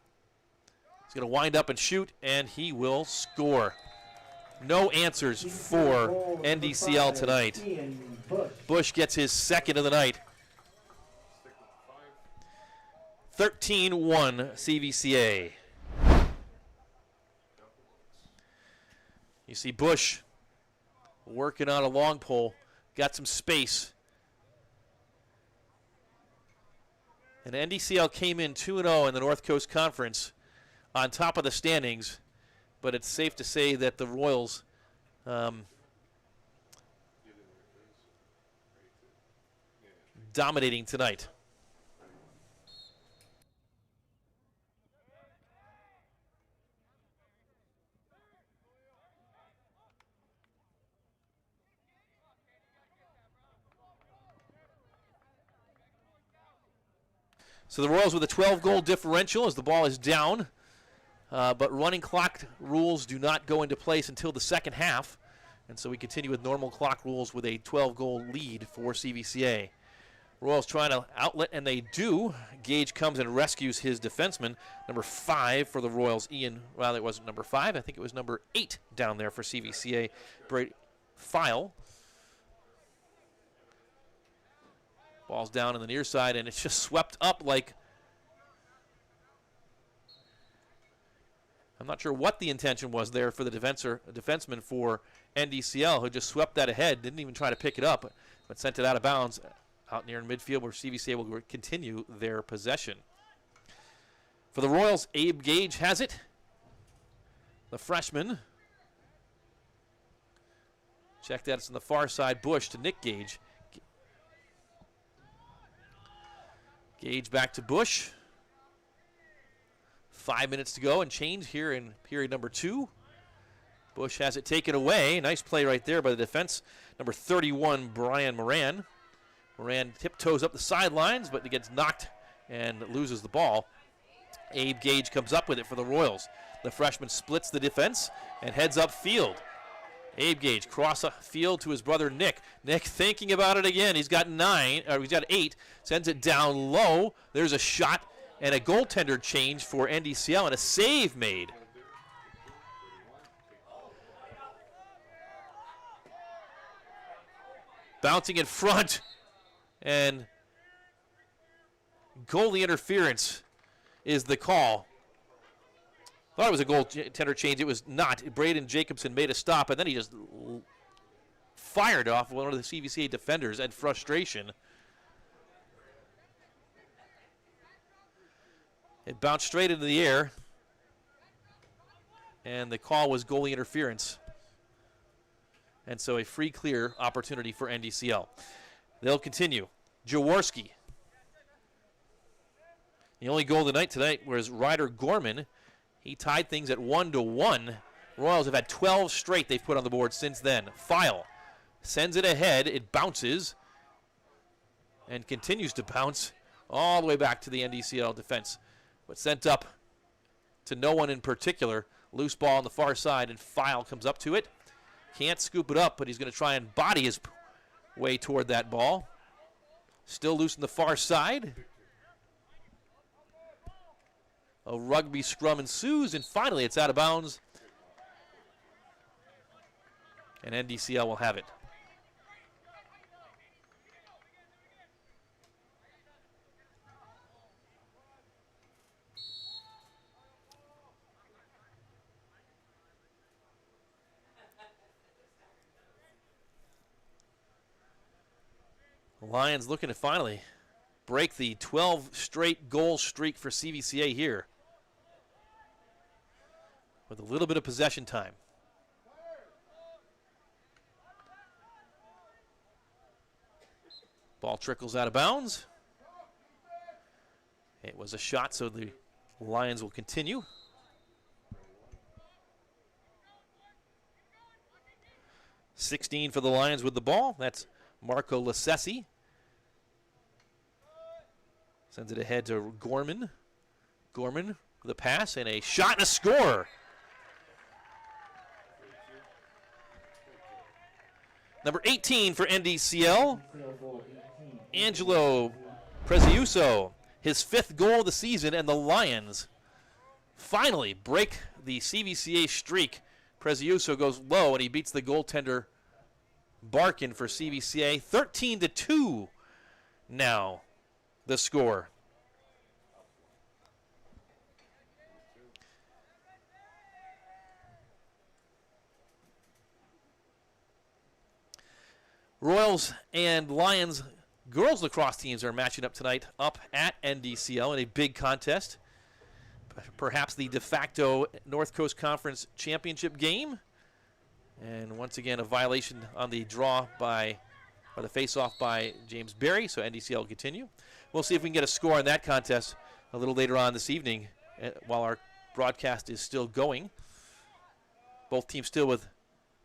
is going to wind up and shoot, and he will score. No answers for NDCL tonight. Bush gets his second of the night. 13-1 CVCA. You see Bush working on a long pole. Got some space. And NDCL came in 2-0 in the North Coast Conference on top of the standings, but it's safe to say that the Royals dominating tonight. So the Royals with a 12-goal differential as the ball is down. But running clock rules do not go into place until the second half. And so we continue with normal clock rules with a 12-goal lead for CVCA. Royals trying to outlet, and they do. Gage comes and rescues his defenseman. Number 5 for the Royals, Ian, rather it wasn't number 5. I think it was number 8 down there for CVCA. Brady File. Ball's down on the near side, and it's just swept up like, I'm not sure what the intention was there for the defenseman for NDCL, who just swept that ahead, didn't even try to pick it up, but sent it out of bounds out near midfield where CVCA will continue their possession. For the Royals, Abe Gage has it. The freshman. Check that, it's on the far side. Bush to Nick Gage. Gage back to Bush. 5 minutes to go and change here in period number 2. Bush has it taken away. Nice play right there by the defense. Number 31, Brian Moran. Moran tiptoes up the sidelines, but he gets knocked and loses the ball. Abe Gage comes up with it for the Royals. The freshman splits the defense and heads upfield. Abe Gage cross field to his brother Nick. Nick thinking about it again. He's got 8. Sends it down low. There's a shot and a goaltender change for NDCL and a save made. bouncing in front, and goalie interference is the call. Thought it was a goaltender change. It was not. Braden Jacobson made a stop, and then he just fired off one of the CVCA defenders in frustration. It bounced straight into the air, and the call was goalie interference. And so a free clear opportunity for NDCL. They'll continue. Jaworski. The only goal tonight was Ryder Gorman. He tied things at 1-1. Royals have had 12 straight they've put on the board since then. File sends it ahead. It bounces and continues to bounce all the way back to the NDCL defense. But sent up to no one in particular. Loose ball on the far side, and File comes up to it. Can't scoop it up, but he's going to try and body his way toward that ball. Still loose on the far side. A rugby scrum ensues, and finally it's out of bounds. And NDCL will have it. Lions looking to finally break the 12 straight goal streak for CVCA here with a little bit of possession time. Ball trickles out of bounds. It was a shot, so the Lions will continue. .16 for the Lions with the ball. That's Marco Lassesi. Sends it ahead to Gorman. Gorman with a pass and a shot and a score. Number 18 for NDCL, Angelo Preziuso. His 5th goal of the season, and the Lions finally break the CVCA streak. Preziuso goes low, and he beats the goaltender Barkin for CVCA. 13-2 now the score. Royals and Lions girls lacrosse teams are matching up tonight up at NDCL in a big contest. Perhaps the de facto North Coast Conference Championship game. And once again, a violation on the draw or the face-off by James Berry, so NDCL will continue. We'll see if we can get a score on that contest a little later on this evening while our broadcast is still going. Both teams still with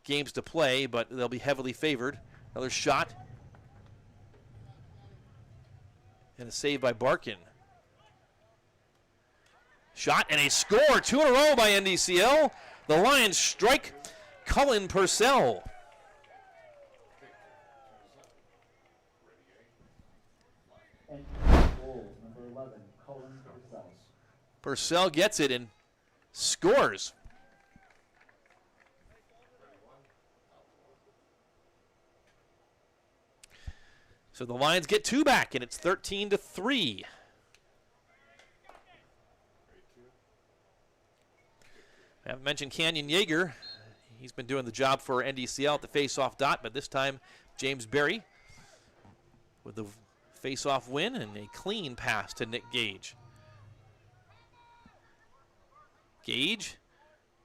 games to play, but they'll be heavily favored. Another shot. And a save by Barkin. Shot and a score. 2 in a row by NDCL. The Lions strike Cullen Purcell. And goal, number 11, Cullen Purcell. Purcell gets it and scores. So the Lions get 2 back, and it's 13-3. I haven't mentioned Canyon Yeager. He's been doing the job for NDCL at the face-off dot, but this time James Berry with the face-off win and a clean pass to Nick Gage. Gage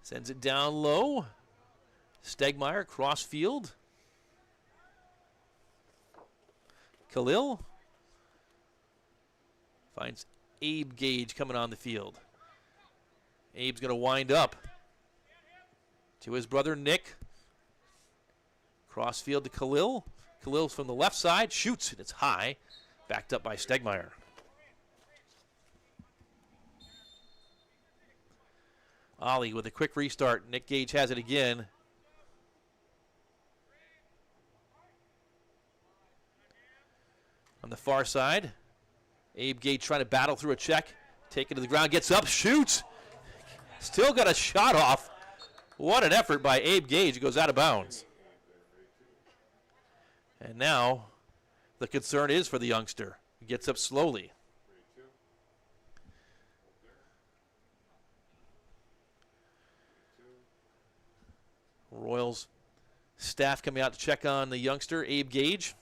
sends it down low. Stegmeyer cross field. Khalil finds Abe Gage coming on the field. Abe's going to wind up to his brother Nick. Cross field to Khalil. Khalil's from the left side, shoots, and it's high. Backed up by Stegmeyer. Ollie with a quick restart. Nick Gage has it again. On the far side, Abe Gage trying to battle through a check. Take it to the ground, gets up, shoots. Still got a shot off. What an effort by Abe Gage. It goes out of bounds. And now the concern is for the youngster. He gets up slowly. Royals staff coming out to check on the youngster, Abe Gage.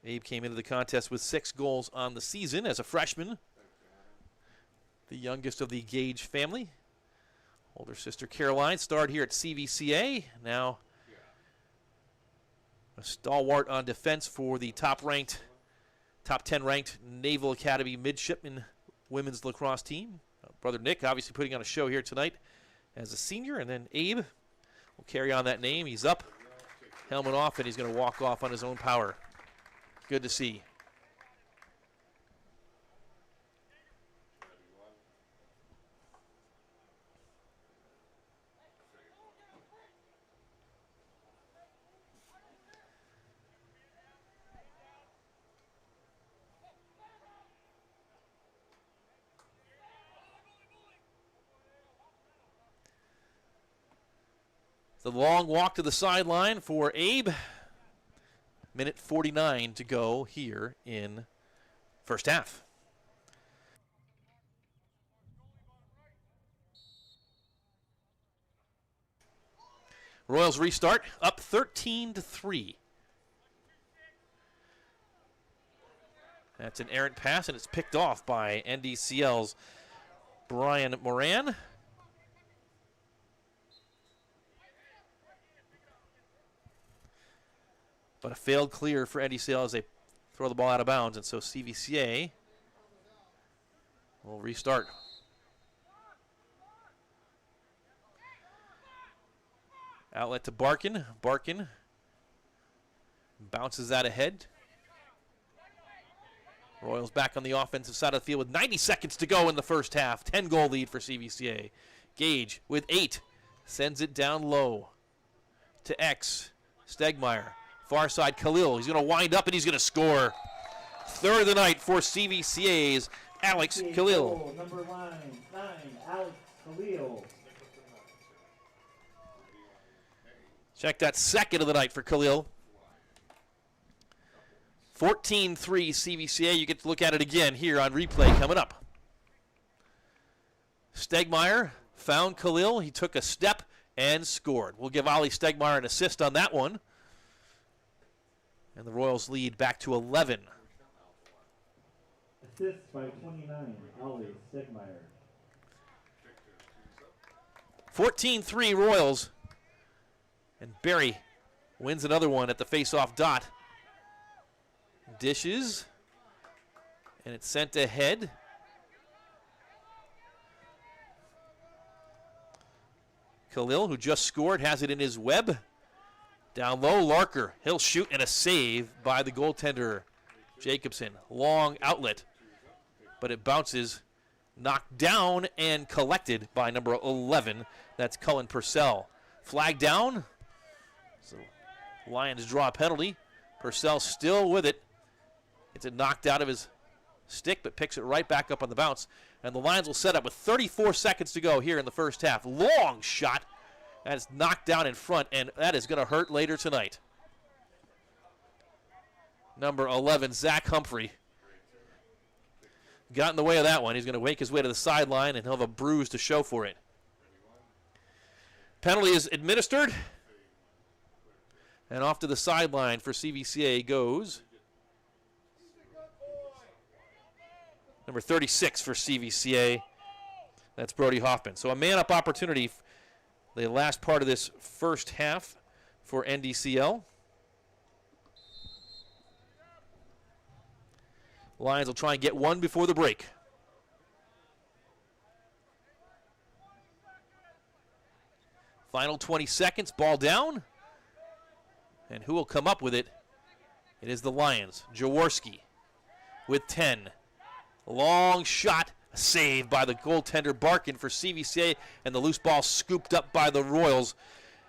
Abe came into the contest with 6 goals on the season as a freshman. The youngest of the Gage family. Older sister Caroline starred here at CVCA. Now a stalwart on defense for the top 10 ranked Naval Academy midshipman women's lacrosse team. Brother Nick obviously putting on a show here tonight as a senior. And then Abe will carry on that name. He's up, helmet off, and he's going to walk off on his own power. Good to see. The long walk to the sideline for Abe. Minute 49 to go here in first half. Royals restart, up 13-3. That's an errant pass, and it's picked off by NDCL's Brian Moran. But a failed clear for NDCL as they throw the ball out of bounds, and so CVCA will restart. Outlet to Barkin. Barkin bounces that ahead. Royals back on the offensive side of the field with 90 seconds to go in the first half. 10-goal lead for CVCA. Gage with 8. Sends it down low to X. Stegmeyer. Far side, Khalil. He's going to wind up and he's going to score. Third of the night for CVCA's Alex Khalil. Number 9, Alex Khalil. Check that, second of the night for Khalil. 14-3 CVCA. You get to look at it again here on replay coming up. Stegmeyer found Khalil. He took a step and scored. We'll give Ollie Stegmeyer an assist on that one. And the Royals lead back to 11. Assist by 29, Ollie Stegmeyer. 14-3 Royals. And Barry wins another one at the face-off dot. Dishes. And it's sent ahead. Khalil, who just scored, has it in his web. Down low, Larker. He'll shoot, and a save by the goaltender, Jacobson. Long outlet, but it bounces, knocked down, and collected by number 11. That's Cullen Purcell. Flag down. So Lions draw a penalty. Purcell still with it. Gets it knocked out of his stick, but picks it right back up on the bounce. And the Lions will set up with 34 seconds to go here in the first half. Long shot. That is knocked down in front, and that is going to hurt later tonight. Number 11, Zach Humphrey. Got in the way of that one. He's going to make his way to the sideline, and he'll have a bruise to show for it. Penalty is administered. And off to the sideline for CVCA goes number 36 for CVCA. That's Brody Hoffman. So a man-up opportunity, the last part of this first half for NDCL. Lions will try and get one before the break. Final 20 seconds, ball down. And who will come up with it? It is the Lions. Jaworski with 10. Long shot, saved by the goaltender Barkin for CVCA, and the loose ball scooped up by the Royals.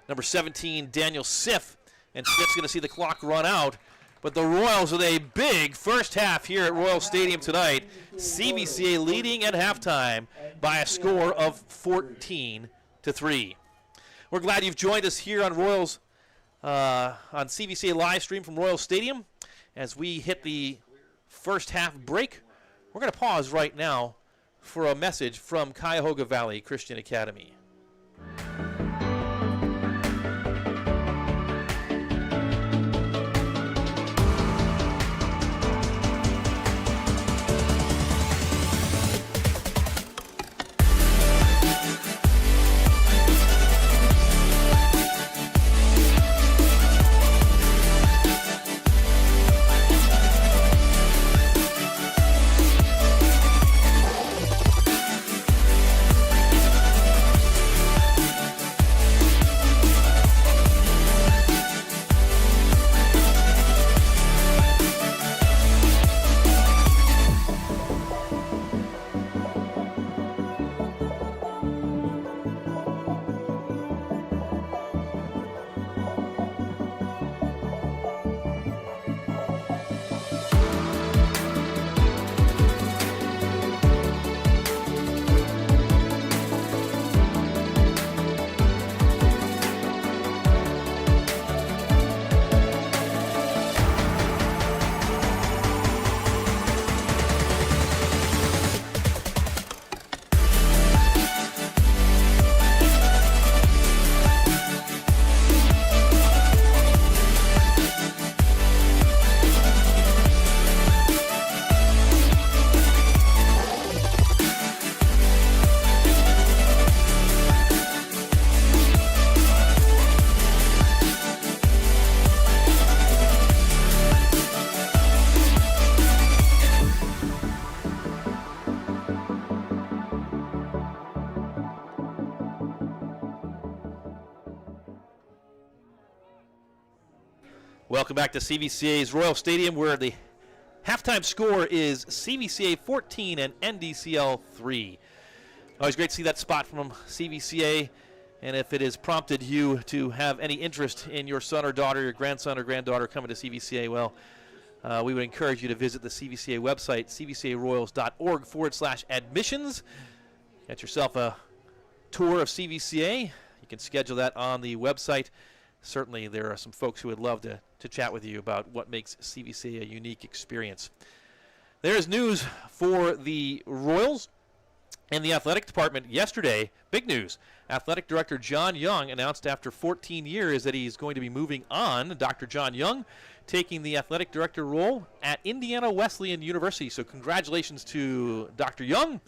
Number 17, Daniel Siff, and Siff's going to see the clock run out. But the Royals with a big first half here at Royal Stadium tonight. CVCA leading at halftime by a score of 14-3. We're glad you've joined us here on Royals, on CVCA Livestream from Royals Stadium. As we hit the first half break, we're going to pause right now for a message from Cuyahoga Valley Christian Academy. Welcome back to CVCA's Royal Stadium, where the halftime score is CVCA 14 and NDCL 3. Always great to see that spot from CVCA, and if it has prompted you to have any interest in your son or daughter, your grandson or granddaughter coming to CVCA, well, we would encourage you to visit the CVCA website, cvcaroyals.org/admissions. Get yourself a tour of CVCA. You can schedule that on the website. Certainly there are some folks who would love to chat with you about what makes CVCA a unique experience. There is news for the Royals and the athletic department yesterday. Big news. Athletic Director John Young announced after 14 years that he's going to be moving on. Dr. John Young taking the athletic director role at Indiana Wesleyan University. So congratulations to Dr. Young,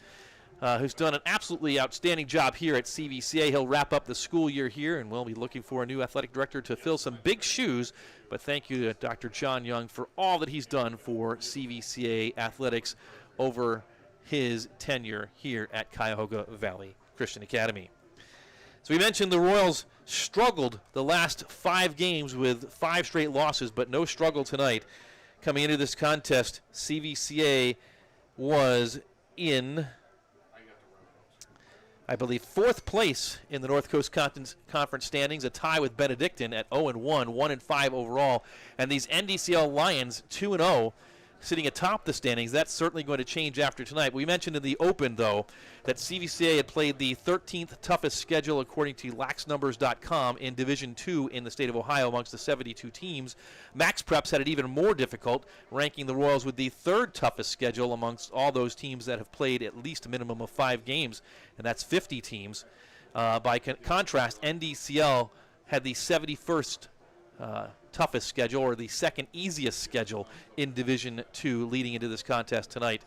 who's done an absolutely outstanding job here at CVCA. He'll wrap up the school year here, and we'll be looking for a new athletic director to fill some big shoes. But thank you to Dr. John Young for all that he's done for CVCA athletics over his tenure here at Cuyahoga Valley Christian Academy. So we mentioned the Royals struggled the last 5 games with 5 straight losses, but no struggle tonight. Coming into this contest, CVCA was in, I believe, 4th place in the North Coast Conference standings, a tie with Benedictine at 0-1, 1-5 overall. And these NDCL Lions, 2-0, sitting atop the standings. That's certainly going to change after tonight. We mentioned in the Open, though, that CVCA had played the 13th toughest schedule, according to laxnumbers.com, in Division II in the state of Ohio amongst the 72 teams. Max Preps had it even more difficult, ranking the Royals with the 3rd toughest schedule amongst all those teams that have played at least a minimum of 5 games, and that's 50 teams. By contrast, NDCL had the 71st toughest schedule, or the 2nd easiest schedule in Division II leading into this contest tonight.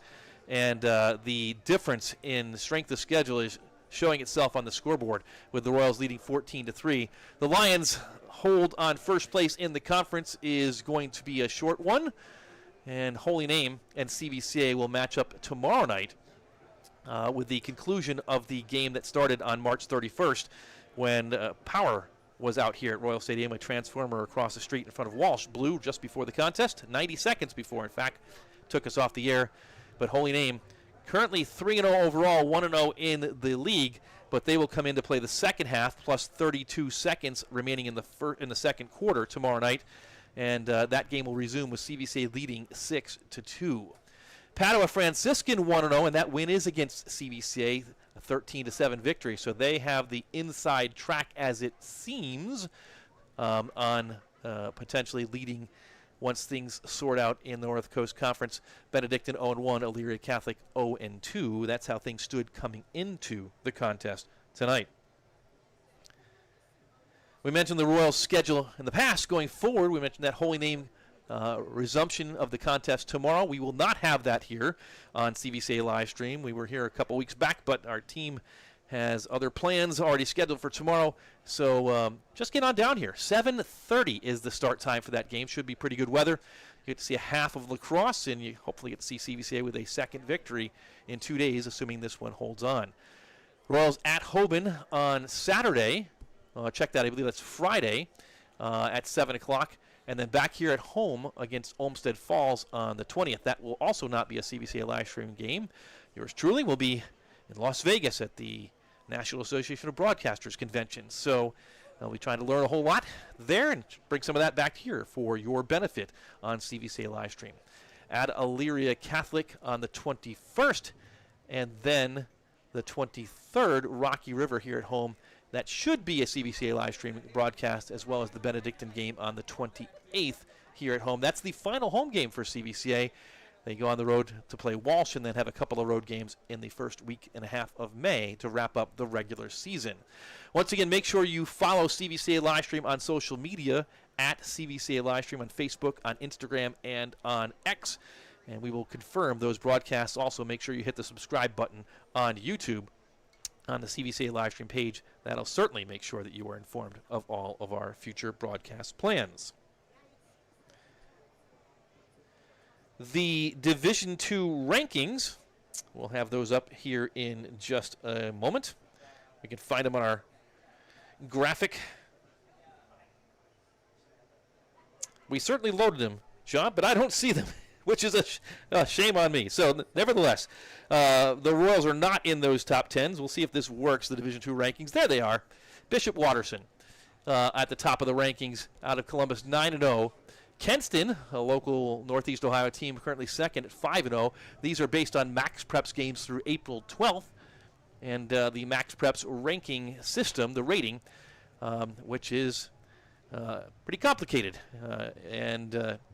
And the difference in strength of schedule is showing itself on the scoreboard, with the Royals leading 14-3. The Lions' hold on first place in the conference is going to be a short one, and Holy Name and CVCA will match up tomorrow night with the conclusion of the game that started on March 31st when power was out here at Royal Stadium. A transformer across the street in front of Walsh blew just before the contest, 90 seconds before, in fact, took us off the air. But Holy Name currently 3-0 overall, 1-0 in the league, but they will come in to play the second half plus 32 seconds remaining in the second quarter tomorrow night, and that game will resume with CVCA leading 6-2. Padua Franciscan 1-0, and that win is against CVCA. a 13-7 victory. So they have the inside track, as it seems, on potentially leading once things sort out in the North Coast Conference. Benedictine 0-1, Elyria Catholic 0-2. That's how things stood coming into the contest tonight. We mentioned the Royals' schedule in the past. Going forward, we mentioned that Holy Name resumption of the contest tomorrow. We will not have that here on CVCA Livestream. We were here a couple weeks back, but our team has other plans already scheduled for tomorrow. So just get on down here. 7:30 is the start time for that game. Should be pretty good weather. You get to see a half of Lacrosse, and you hopefully get to see CVCA with a second victory in 2 days, assuming this one holds on. Royals at Hoban on Saturday. Check that. I believe that's Friday at 7 o'clock. And then back here at home against Olmsted Falls on the 20th. That will also not be a CVCA live stream game. Yours truly will be in Las Vegas at the National Association of Broadcasters Convention. So I'll be trying to learn a whole lot there and bring some of that back here for your benefit on CVCA Livestream. At Elyria Catholic on the 21st, and then the 23rd, Rocky River here at home. That should be a CVCA live stream broadcast, as well as the Benedictine game on the 28th here at home. That's the final home game for CVCA. They go on the road to play Walsh and then have a couple of road games in the first week and a half of May to wrap up the regular season. Once again, make sure you follow CVCA Livestream on social media at CVCA Livestream on Facebook, on Instagram, and on X. And we will confirm those broadcasts. Also, make sure you hit the subscribe button on YouTube on the CVCA Livestream page. That'll certainly make sure that you are informed of all of our future broadcast plans. The Division II rankings, we'll have those up here in just a moment. We can find them on our graphic. We certainly loaded them, John, but I don't see them, which is a shame on me. So, nevertheless, the Royals are not in those top 10s. We'll see if this works, the Division II rankings. There they are. Bishop Watterson at the top of the rankings out of Columbus, 9-0. Kenston, a local Northeast Ohio team, currently second at 5-0. These are based on Max Preps games through April 12th. And the Max Preps ranking system, the rating, which is pretty complicated.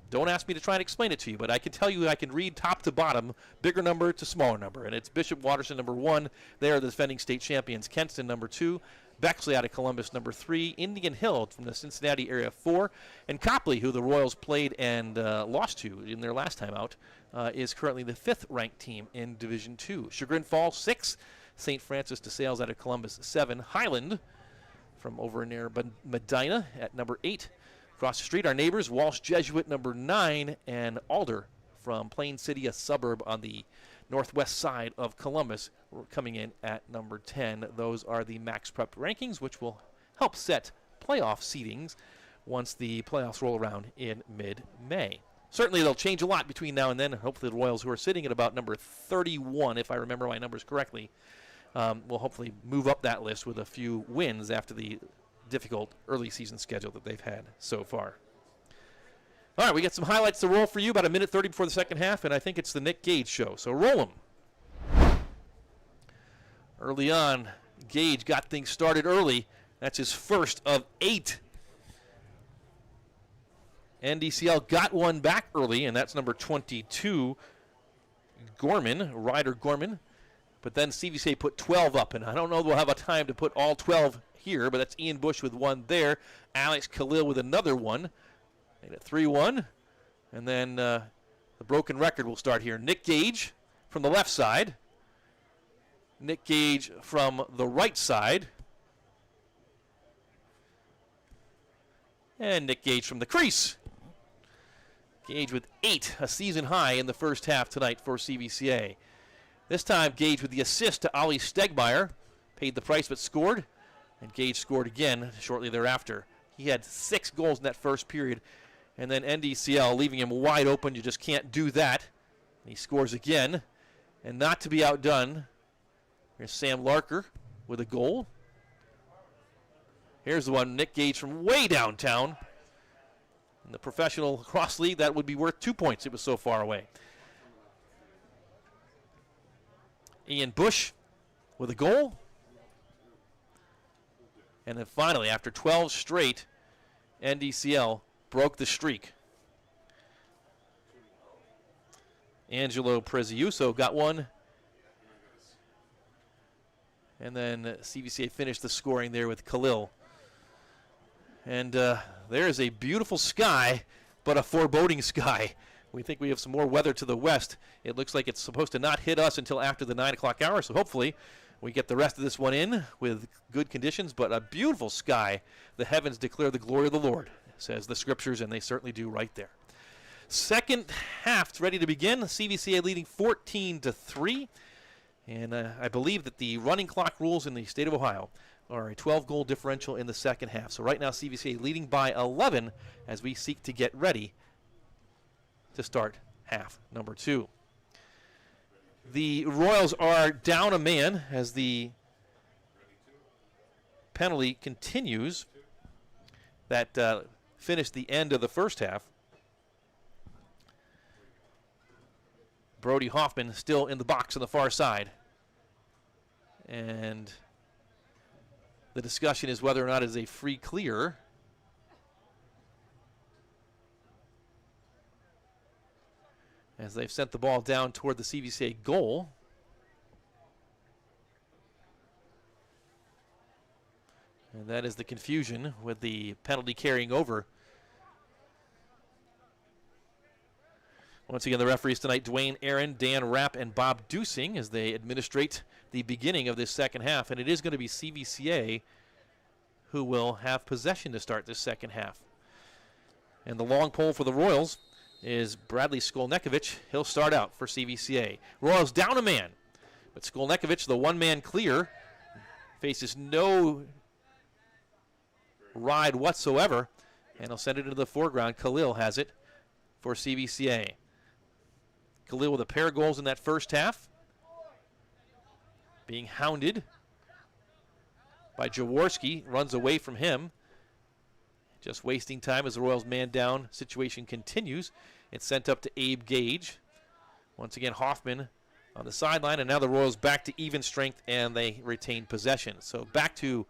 Don't ask me to try and explain it to you, but I can tell you I can read top to bottom, bigger number to smaller number. And it's Bishop Watterson, number 1. They are the defending state champions. Kenston, number 2. Bexley out of Columbus, number 3. Indian Hill from the Cincinnati area, 4. And Copley, who the Royals played and lost to in their last time out, is currently the 5th-ranked team in Division II. Chagrin Falls, 6. St. Francis de Sales out of Columbus, 7. Highland from over near Medina at number 8. Across the street, our neighbors, Walsh Jesuit, number 9, and Alder from Plain City, a suburb on the northwest side of Columbus, coming in at number 10. Those are the Max Prep rankings, which will help set playoff seedings once the playoffs roll around in mid-May. Certainly, they'll change a lot between now and then. Hopefully, the Royals, who are sitting at about number 31, if I remember my numbers correctly, will hopefully move up that list with a few wins after the difficult early season schedule that they've had so far. All right, we got some highlights to roll for you, about a minute 30 before the second half, and I think it's the Nick Gage show, so roll them. Early on, Gage got things started early. That's his first of 8. NDCL got one back early, and that's number 22, Ryder Gorman. But then CVCA put 12 up, and I don't know if we'll have a time to put all 12 here, but that's Ian Bush with one there. Alex Khalil with another one. Made it 3-1. And then the broken record will start here. Nick Gage from the left side. Nick Gage from the right side. And Nick Gage from the crease. Gage with 8, a season high in the first half tonight for CVCA. This time, Gage with the assist to Ollie Stegmeyer. Paid the price but scored. And Gage scored again shortly thereafter. He had 6 goals in that first period. And then NDCL leaving him wide open. You just can't do that. He scores again. And not to be outdone, here's Sam Larker with a goal. Here's the one, Nick Gage from way downtown. In the professional lacrosse league, that would be worth 2 points. It was so far away. Ian Bush with a goal. And then finally, after 12 straight, NDCL broke the streak. Angelo Preziuso got one. And then CVCA finished the scoring there with Khalil. And there is a beautiful sky, but a foreboding sky. We think we have some more weather to the west. It looks like it's supposed to not hit us until after the 9 o'clock hour, so hopefully we get the rest of this one in with good conditions, but a beautiful sky. The heavens declare the glory of the Lord, says the scriptures, and they certainly do right there. Second half ready to begin. CVCA leading 14-3, and I believe that the running clock rules in the state of Ohio are a 12-goal differential in the second half. So right now CVCA leading by 11 as we seek to get ready to start half number 2. The Royals are down a man as the penalty continues. That finished the end of the first half. Brody Hoffman still in the box on the far side. And the discussion is whether or not it is a free clear. As they've sent the ball down toward the CVCA goal. And that is the confusion with the penalty carrying over. Once again, the referees tonight, Dwayne Aaron, Dan Rapp, and Bob Dusing, as they administrate the beginning of this second half. And it is going to be CVCA who will have possession to start this second half. And the long pole for the Royals is Bradley Skolnekovic. He'll start out for CVCA. Royals down a man, but Skolnekovic, the one-man clear, faces no ride whatsoever, and he'll send it into the foreground. Khalil has it for CVCA. Khalil with a pair of goals in that first half, being hounded by Jaworski, runs away from him. Just wasting time as the Royals man down situation continues. It's sent up to Abe Gage. Once again, Hoffman on the sideline, and now the Royals back to even strength, and they retain possession. So back to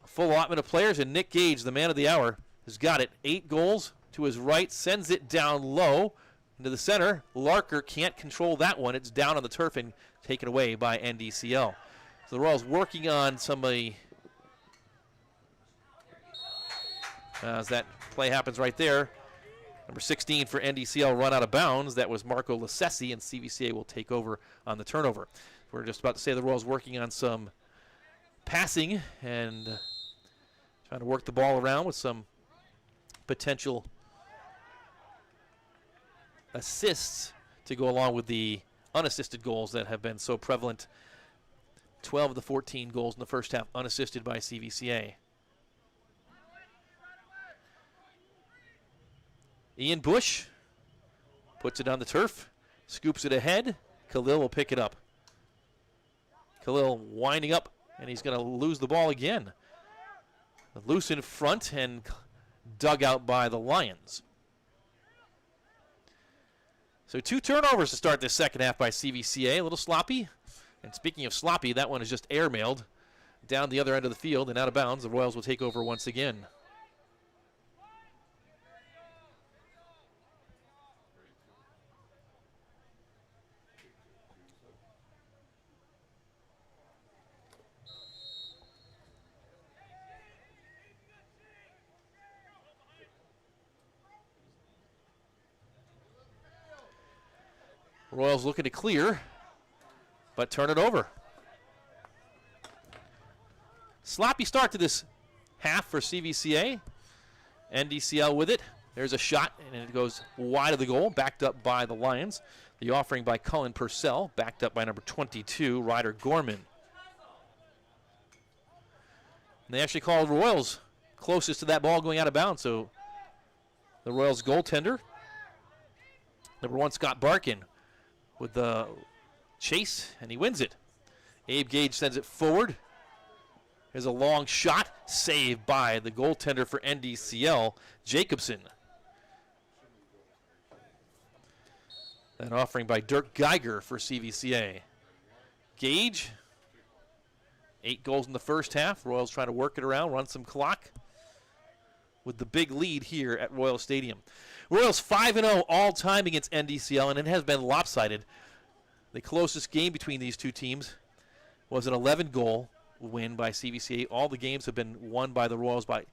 a full allotment of players, and Nick Gage, the man of the hour, has got it. 8 goals to his right, sends it down low into the center. Larker can't control that one. It's down on the turf and taken away by NDCL. So the Royals working on somebody. As that play happens right there. Number 16 for NDCL run out of bounds. That was Marco Lassesi, and CVCA will take over on the turnover. We're just about to say the Royals working on some passing and trying to work the ball around with some potential assists to go along with the unassisted goals that have been so prevalent. 12 of the 14 goals in the first half unassisted by CVCA. Ian Bush puts it on the turf, scoops it ahead. Khalil will pick it up. Khalil winding up, and he's going to lose the ball again. Loose in front and dug out by the Lions. So 2 turnovers to start this second half by CVCA. A little sloppy. And speaking of sloppy, that one is just airmailed down the other end of the field and out of bounds. The Royals will take over once again. Royals looking to clear, but turn it over. Sloppy start to this half for CVCA. NDCL with it. There's a shot, and it goes wide of the goal, backed up by the Lions. The offering by Cullen Purcell, backed up by number 22, Ryder Gorman. And they actually called Royals closest to that ball going out of bounds, so the Royals goaltender, number 1, Scott Barkin, with the chase, and he wins it. Abe Gage sends it forward. There's a long shot, saved by the goaltender for NDCL, Jacobson. That offering by Dirk Geiger for CVCA. Gage. 8 goals in the first half. Royals trying to work it around, run some clock with the big lead here at Royal Stadium. Royals 5-0 all-time against NDCL, and it has been lopsided. The closest game between these two teams was an 11-goal win by CVCA. All the games have been won by the Royals by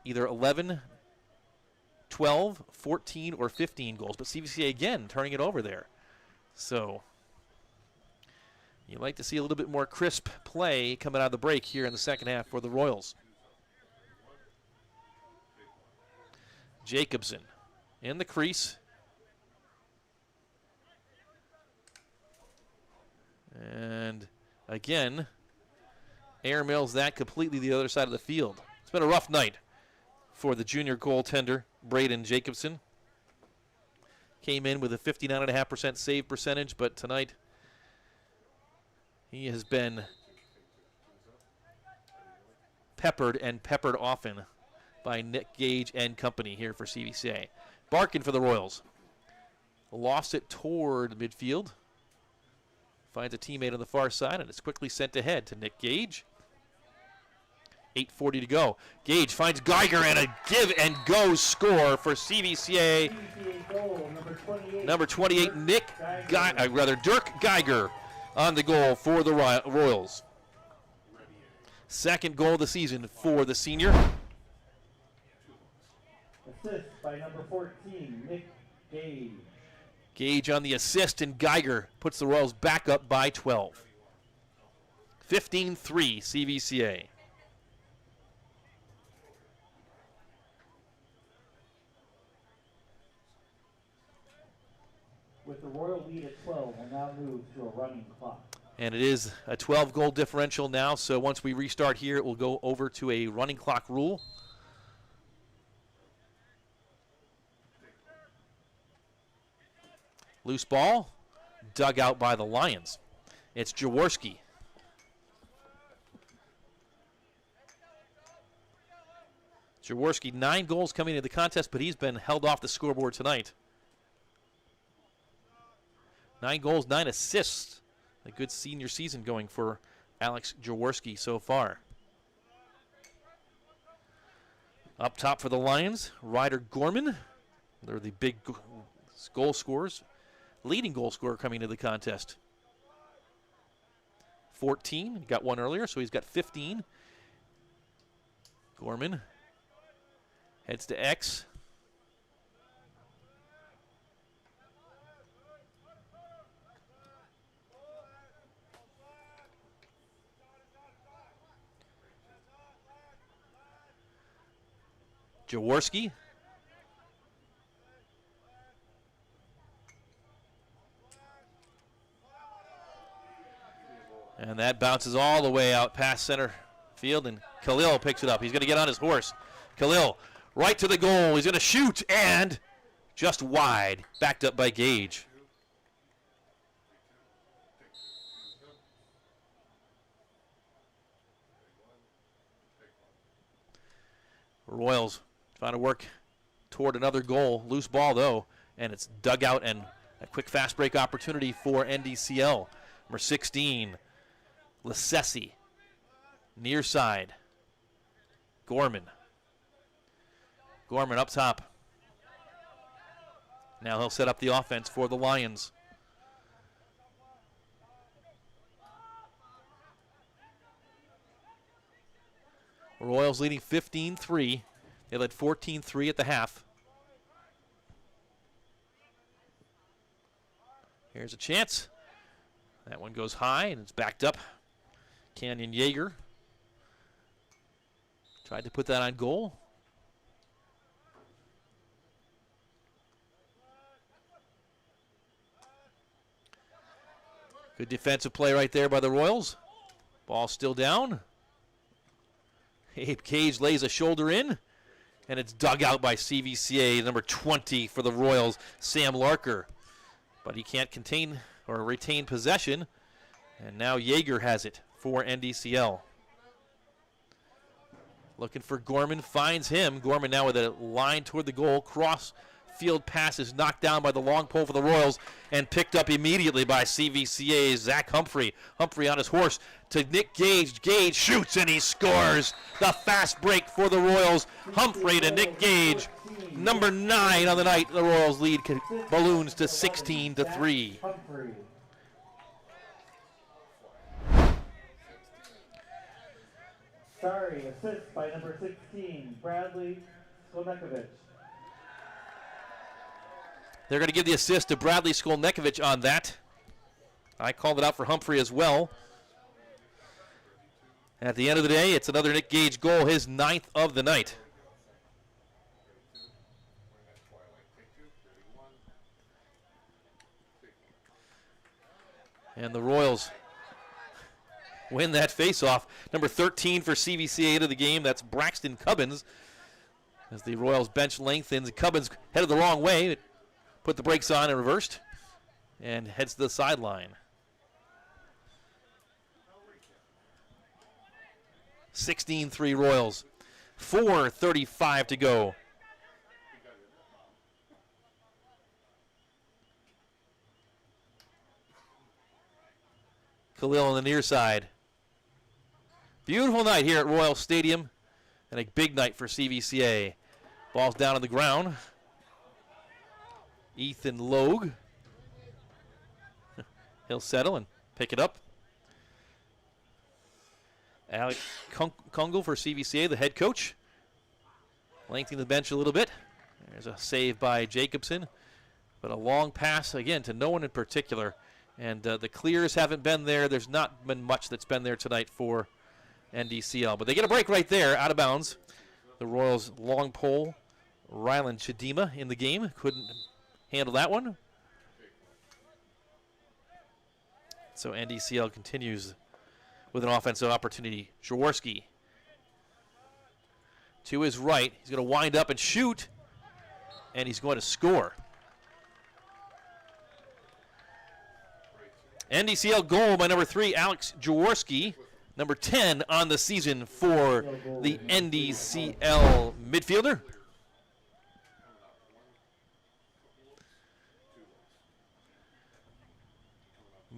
either 11, 12, 14, or 15 goals. But CVCA, again, turning it over there. So you like to see a little bit more crisp play coming out of the break here in the second half for the Royals. Jacobson in the crease. And again, airmails that completely the other side of the field. It's been a rough night for the junior goaltender, Braden Jacobson. Came in with a 59.5% save percentage, but tonight he has been peppered and peppered often by Nick Gage and company here for CVCA. Barkin for the Royals. Lost it toward midfield. Finds a teammate on the far side, and it's quickly sent ahead to Nick Gage. 8:40 to go. Gage finds Geiger, and a give-and-go score for CVCA. Goal, Number 28, Dirk Geiger on the goal for the Royals. Second goal of the season for the senior. Assist by number 14, Nick Gage. Gage on the assist, and Geiger puts the Royals back up by 12. 15-3 CVCA. With the Royal lead at 12, we'll now move to a running clock. And it is a 12-goal differential now, so once we restart here, it will go over to a running clock rule. Loose ball, dug out by the Lions. It's Jaworski. Jaworski, 9 goals coming into the contest, but he's been held off the scoreboard tonight. 9 goals, 9 assists. A good senior season going for Alex Jaworski so far. Up top for the Lions, Ryder Gorman. They're the big goal scorers. Leading goal scorer coming into the contest. 14, got one earlier, so he's got 15. Gorman heads to X. Jaworski. And that bounces all the way out past center field, and Khalil picks it up. He's going to get on his horse. Khalil right to the goal. He's going to shoot, and just wide. Backed up by Gage. Royals trying to work toward another goal. Loose ball, though, and it's dug out, and a quick fast break opportunity for NDCL. Number 16, Lassesi, near side. Gorman. Gorman up top. Now he'll set up the offense for the Lions. Royals leading 15-3. They led 14-3 at the half. Here's a chance. That one goes high, and it's backed up. Canyon Yeager tried to put that on goal. Good defensive play right there by the Royals. Ball still down. Abe Cage lays a shoulder in, and it's dug out by CVCA, number 20 for the Royals, Sam Larker. But he can't contain or retain possession, and now Yeager has it for NDCL. Looking for Gorman, finds him. Gorman now with a line toward the goal, cross field pass is knocked down by the long pole for the Royals and picked up immediately by CVCA's Zach Humphrey. Humphrey on his horse to Nick Gage. Gage shoots and he scores. The fast break for the Royals. Humphrey to Nick Gage. Number 9 on the night. The Royals lead balloons to 16-3. Sorry, assist by number 16, Bradley Skolnekovich. They're going to give the assist to Bradley Skolnekovich on that. I called it out for Humphrey as well. At the end of the day, it's another Nick Gage goal, his 9th of the night. And the Royals win that faceoff. Number 13 for CVCA to the game. That's Braxton Cubbins. As the Royals bench lengthens, Cubbins headed the wrong way. Put the brakes on and reversed. And heads to the sideline. 16-3 Royals. 4:35 to go. Khalil on the near side. Beautiful night here at Royal Stadium, and a big night for CVCA. Ball's down on the ground. Ethan Logue. He'll settle and pick it up. Alec Kungle for CVCA, the head coach. Lengthening the bench a little bit. There's a save by Jacobson, but a long pass, again, to no one in particular. And the clears haven't been there. There's not been much that's been there tonight for NDCL. But they get a break right there, out of bounds. The Royals' long pole, Rylan Chidima in the game. Couldn't handle that one. So NDCL continues with an offensive opportunity. Jaworski to his right. He's going to wind up and shoot. And he's going to score. NDCL goal by number 3, Alex Jaworski. Number 10 on the season for the NDCL midfielder.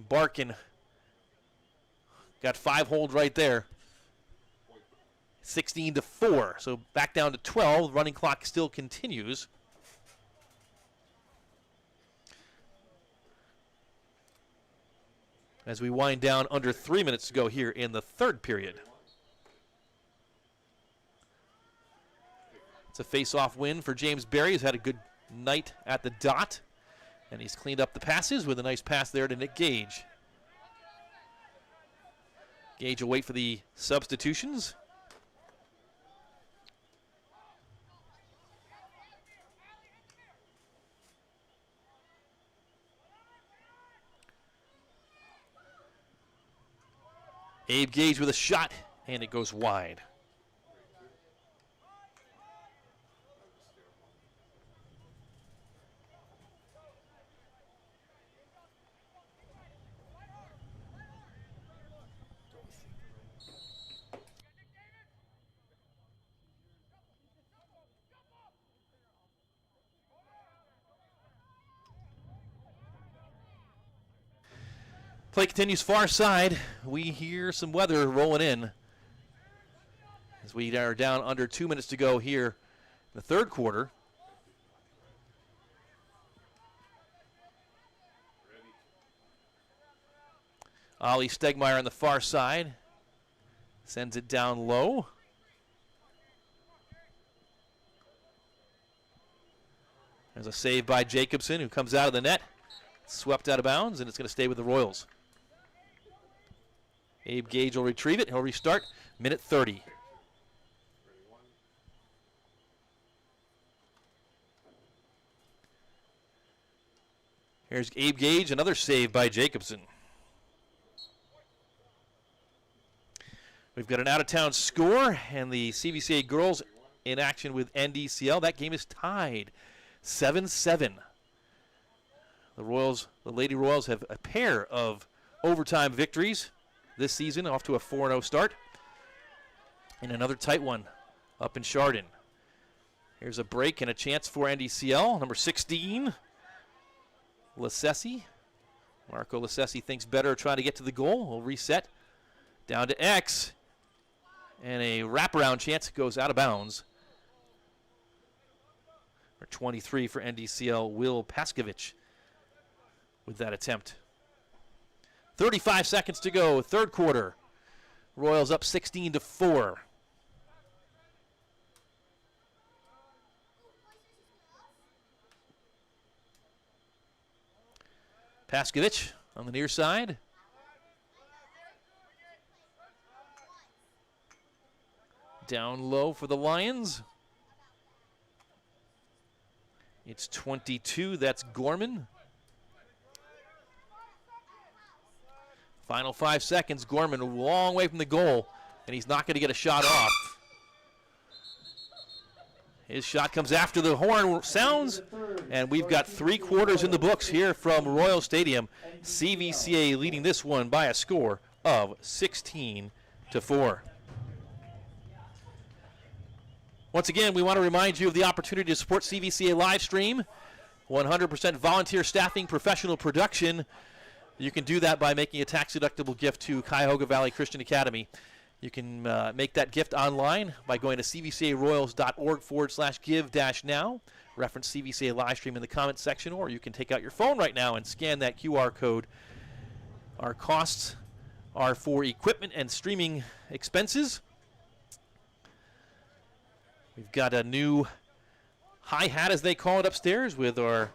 Barkin got 5 hold right there. 16-4, so back down to 12. Running clock still continues. As we wind down under 3 minutes to go here in the third period. It's a face-off win for James Berry, who's had a good night at the dot. And he's cleaned up the passes with a nice pass there to Nick Gage. Gage will wait for the substitutions. Abe Gage with a shot, and it goes wide. Play continues far side. We hear some weather rolling in as we are down under 2 minutes to go here in the third quarter. Ollie Stegmeyer on the far side. Sends it down low. There's a save by Jacobson, who comes out of the net. Swept out of bounds, and it's going to stay with the Royals. Abe Gage will retrieve it. He'll restart. Minute 30. Here's Abe Gage, another save by Jacobson. We've got an out-of-town score, and the CVCA girls in action with NDCL. That game is tied 7-7. The Lady Royals have a pair of overtime victories this season, off to a 4-0 start. And another tight one up in Chardon. Here's a break and a chance for NDCL. Number 16, Lasesi. Marco Lasesi thinks better trying to get to the goal. We'll reset. Down to X. And a wraparound chance goes out of bounds. Number 23 for NDCL, Will Paskovich, with that attempt. 35 seconds to go, third quarter. Royals up 16-4. Paskovich on the near side. Down low for the Lions. It's 22, that's Gorman. Final 5 seconds, Gorman a long way from the goal, and he's not going to get a shot off. His shot comes after the horn sounds, and we've got 3 quarters in the books here from Royal Stadium. CVCA leading this one by a score of 16-4. Once again, we want to remind you of the opportunity to support CVCA Livestream. 100% volunteer staffing, professional production. You can do that by making a tax-deductible gift to Cuyahoga Valley Christian Academy. You can make that gift online by going to cvcaroyals.org/give-now. Reference CVCA Livestream in the comments section, or you can take out your phone right now and scan that QR code. Our costs are for equipment and streaming expenses. We've got a new hi-hat, as they call it, upstairs with our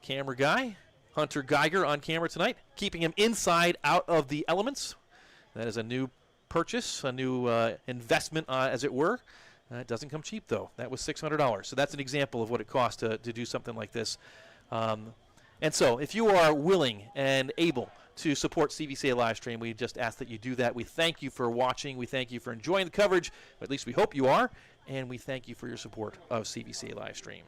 camera guy, Hunter Geiger, on camera tonight, keeping him inside out of the elements. That is a new purchase, a new investment, as it were. It doesn't come cheap, though. That was $600. So that's an example of what it costs to do something like this. And so if you are willing and able to support CVCA Livestream, we just ask that you do that. We thank you for watching. We thank you for enjoying the coverage. At least we hope you are. And we thank you for your support of CVCA Livestream.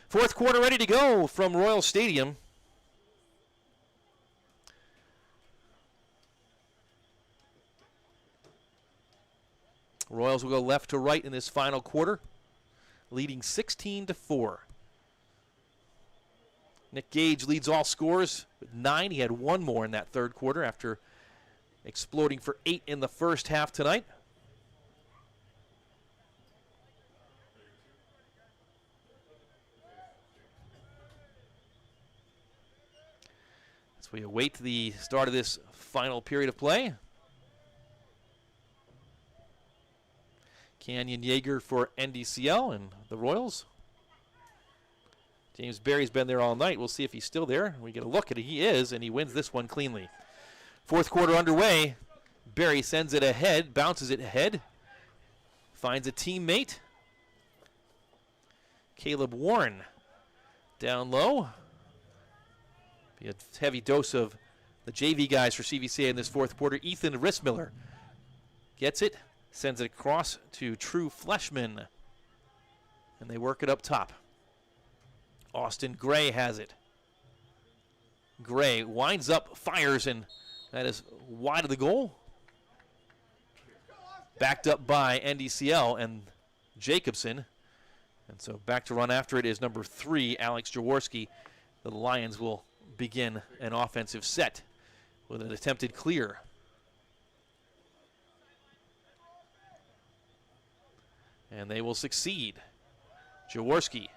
Fourth quarter ready to go from Royal Stadium. Royals will go left to right in this final quarter, leading 16-4. Nick Gage leads all scorers with 9. He had 1 more in that third quarter after exploding for 8 in the first half tonight. As we await the start of this final period of play. Canyon Yeager for NDCL and the Royals. James Berry's been there all night. We'll see if he's still there. We get a look at it. He is, and he wins this one cleanly. Fourth quarter underway. Berry sends it ahead, bounces it ahead, finds a teammate. Caleb Warren down low. Be a heavy dose of the JV guys for CVCA in this fourth quarter. Ethan Rissmiller gets it, sends it across to True Fleshman, and they work it up top. Austin Gray has it. Gray winds up, fires, and that is wide of the goal. Backed up by NDCL and Jacobson. And so back to run after it is number 3, Alex Jaworski. The Lions will begin an offensive set with an attempted clear. And they will succeed. Jaworski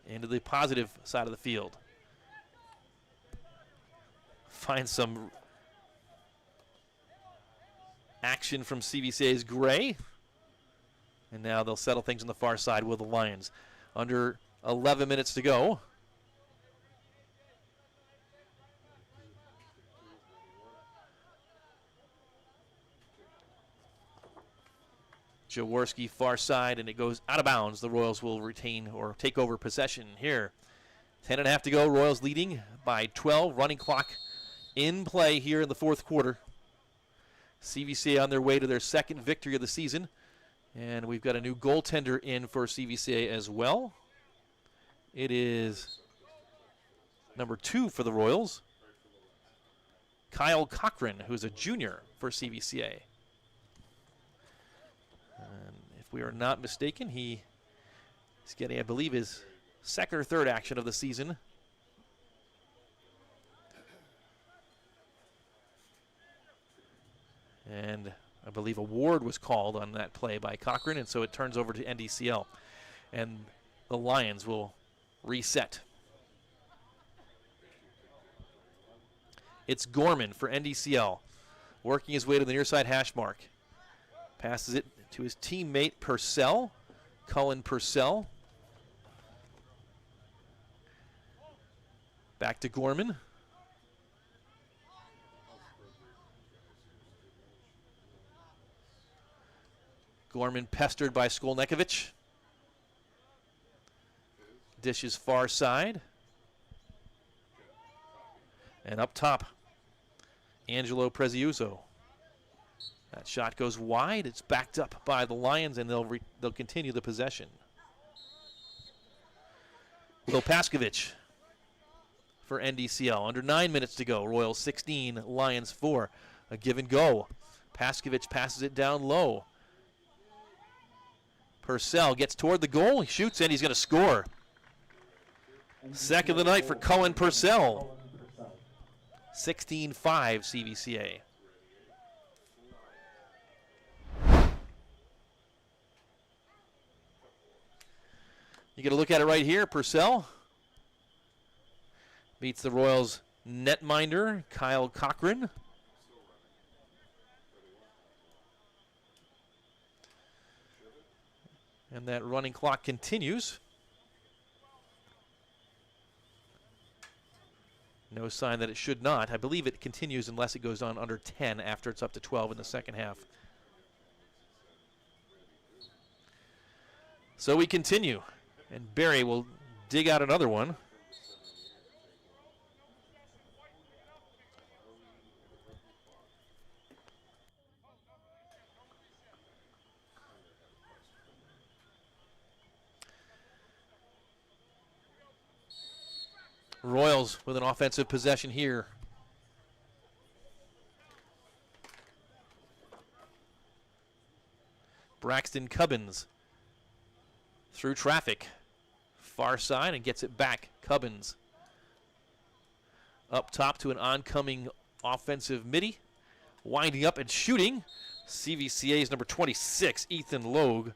into the positive side of the field. Finds some action from CVCA's Gray. And now they'll settle things on the far side with the Lions. Under 11 minutes to go. Jaworski far side, and it goes out of bounds. The Royals will retain or take over possession here. 10.5 to go. Royals leading by 12. Running clock in play here in the fourth quarter. CVCA on their way to their second victory of the season. And we've got a new goaltender in for CVCA as well. It is number 2 for the Royals, Kyle Cochran, who's a junior for CVCA. And if we are not mistaken, he is getting, I believe, his second or third action of the season. And I believe a ward was called on that play by Cochran, and so it turns over to NDCL. And the Lions will reset. It's Gorman for NDCL, working his way to the near side hash mark. Passes it to his teammate Purcell, Cullen Purcell. Back to Gorman. Gorman pestered by Skolnekovic. Dishes far side. And up top, Angelo Preziuso. That shot goes wide. It's backed up by the Lions, and they'll continue the possession. Lopaskovic for NDCL. Under 9 minutes to go. Royals 16, Lions 4. A give and go. Paskovic passes it down low. Purcell gets toward the goal. He shoots, and he's going to score. Second of the night for Cullen Purcell. 16-5 CVCA. You get a look at it right here. Purcell beats the Royals netminder Kyle Cochran. And that running clock continues. No sign that it should not. I believe it continues unless it goes on under 10 after it's up to 12 in the second half. So we continue, and Barry will dig out another one. Royals with an offensive possession here. Braxton Cubbins through traffic. Far side and gets it back. Cubbins up top to an oncoming offensive midi. Winding up and shooting. CVCA's number 26, Ethan Logue.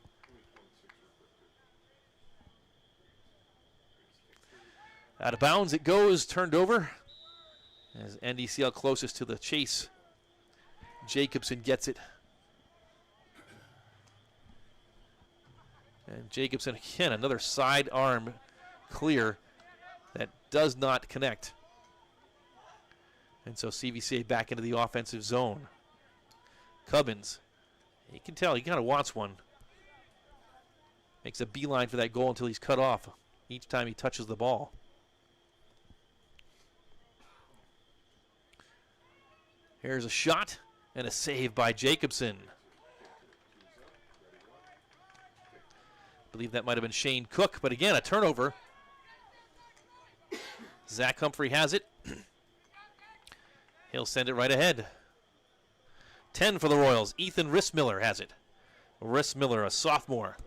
Out of bounds it goes, turned over. As NDCL closest to the chase. Jacobson gets it. And Jacobson again, another side arm clear that does not connect. And so CVCA back into the offensive zone. Cubbins, you can tell he kind of wants one. Makes a beeline for that goal until he's cut off each time he touches the ball. Here's a shot and a save by Jacobson. I believe that might have been Shane Cook, but again, a turnover. Zach Humphrey has it. He'll send it right ahead. 10 for the Royals. Ethan Rissmiller has it. Rissmiller, a sophomore.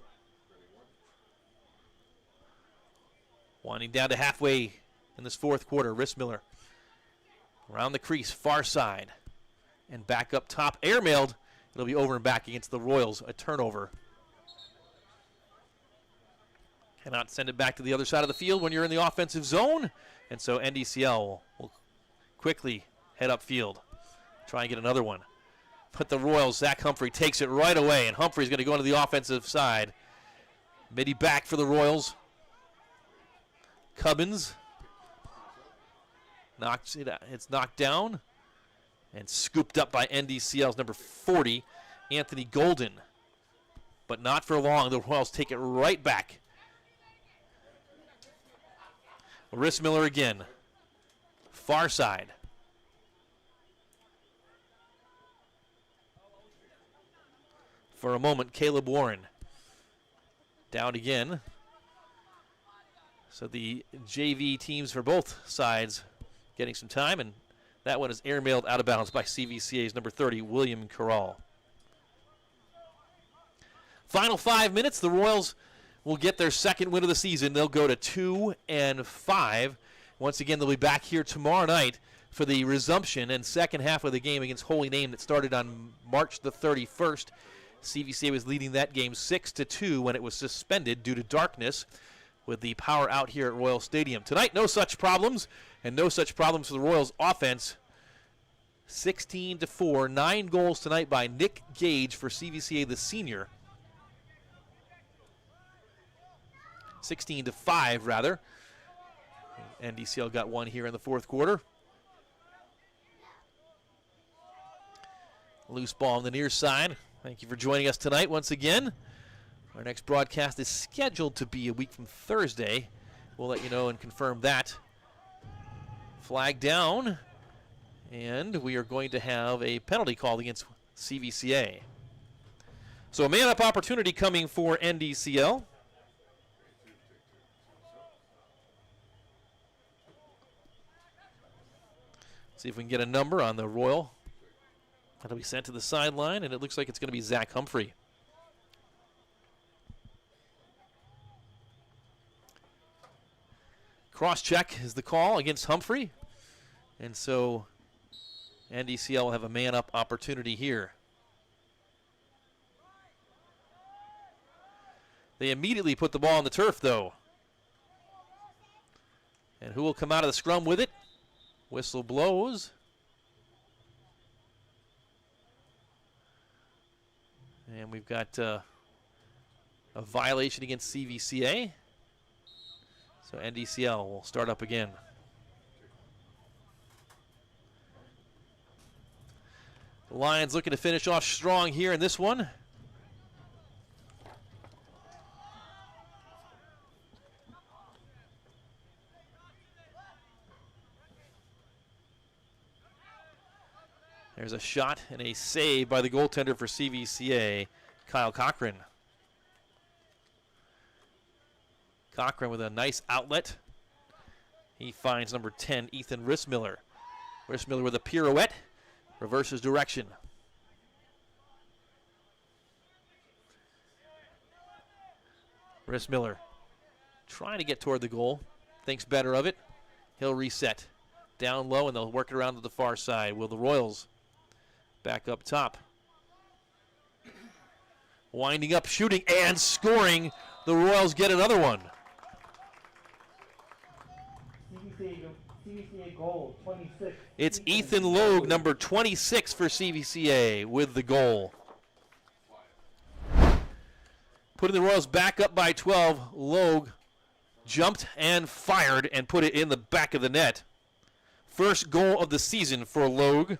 Winding down to halfway in this fourth quarter. Rissmiller around the crease, far side. And back up top, airmailed. It'll be over and back against the Royals, a turnover. Cannot send it back to the other side of the field when you're in the offensive zone. And so NDCL will quickly head upfield, try and get another one. But the Royals, Zach Humphrey takes it right away, and Humphrey's going to go into the offensive side. Midi back for the Royals. Cubbins knocks it out. It's knocked down and scooped up by NDCL's number 40, Anthony Golden. But not for long. The Royals take it right back. Rissmiller again. Far side. For a moment, Caleb Warren down again. So the JV teams for both sides getting some time, and That one is airmailed out of bounds by CVCA's number 30, William Corral. Final 5 minutes, the Royals will get their second win of the season. They'll go to 2-5. Once again, they'll be back here tomorrow night for the resumption and second half of the game against Holy Name that started on March the 31st. CVCA was leading that game 6-2 when it was suspended due to darkness with the power out here at Royal Stadium. Tonight, no such problems, and no such problems for the Royals offense. 16-4, 9 goals tonight by Nick Gage for CVCA, the senior. 16-5, rather. NDCL got one here in the fourth quarter. Loose ball on the near side. Thank you for joining us tonight once again. Our next broadcast is scheduled to be a week from Thursday. We'll let you know and confirm that. Flag down, and we are going to have a penalty called against CVCA. So a man-up opportunity coming for NDCL. See if we can get a number on the Royal. That'll be sent to the sideline, and it looks like it's going to be Zach Humphrey. Cross-check is the call against Humphrey. And so NDCL will have a man-up opportunity here. They immediately put the ball on the turf, though. And who will come out of the scrum with it? Whistle blows. And we've got a violation against CVCA. So NDCL will start up again. The Lions looking to finish off strong here in this one. There's a shot and a save by the goaltender for CVCA, Kyle Cochran. Cochran with a nice outlet. He finds number 10, Ethan Rissmiller. Rissmiller with a pirouette, reverses direction. Rissmiller trying to get toward the goal, thinks better of it. He'll reset. Down low, and they'll work it around to the far side. Will the Royals back up top? Winding up, shooting, and scoring. The Royals get another one. CVCA goal, 26. It's Ethan Logue, number 26 for CVCA, with the goal. Putting the Royals back up by 12, Logue jumped and fired and put it in the back of the net. First goal of the season for Logue.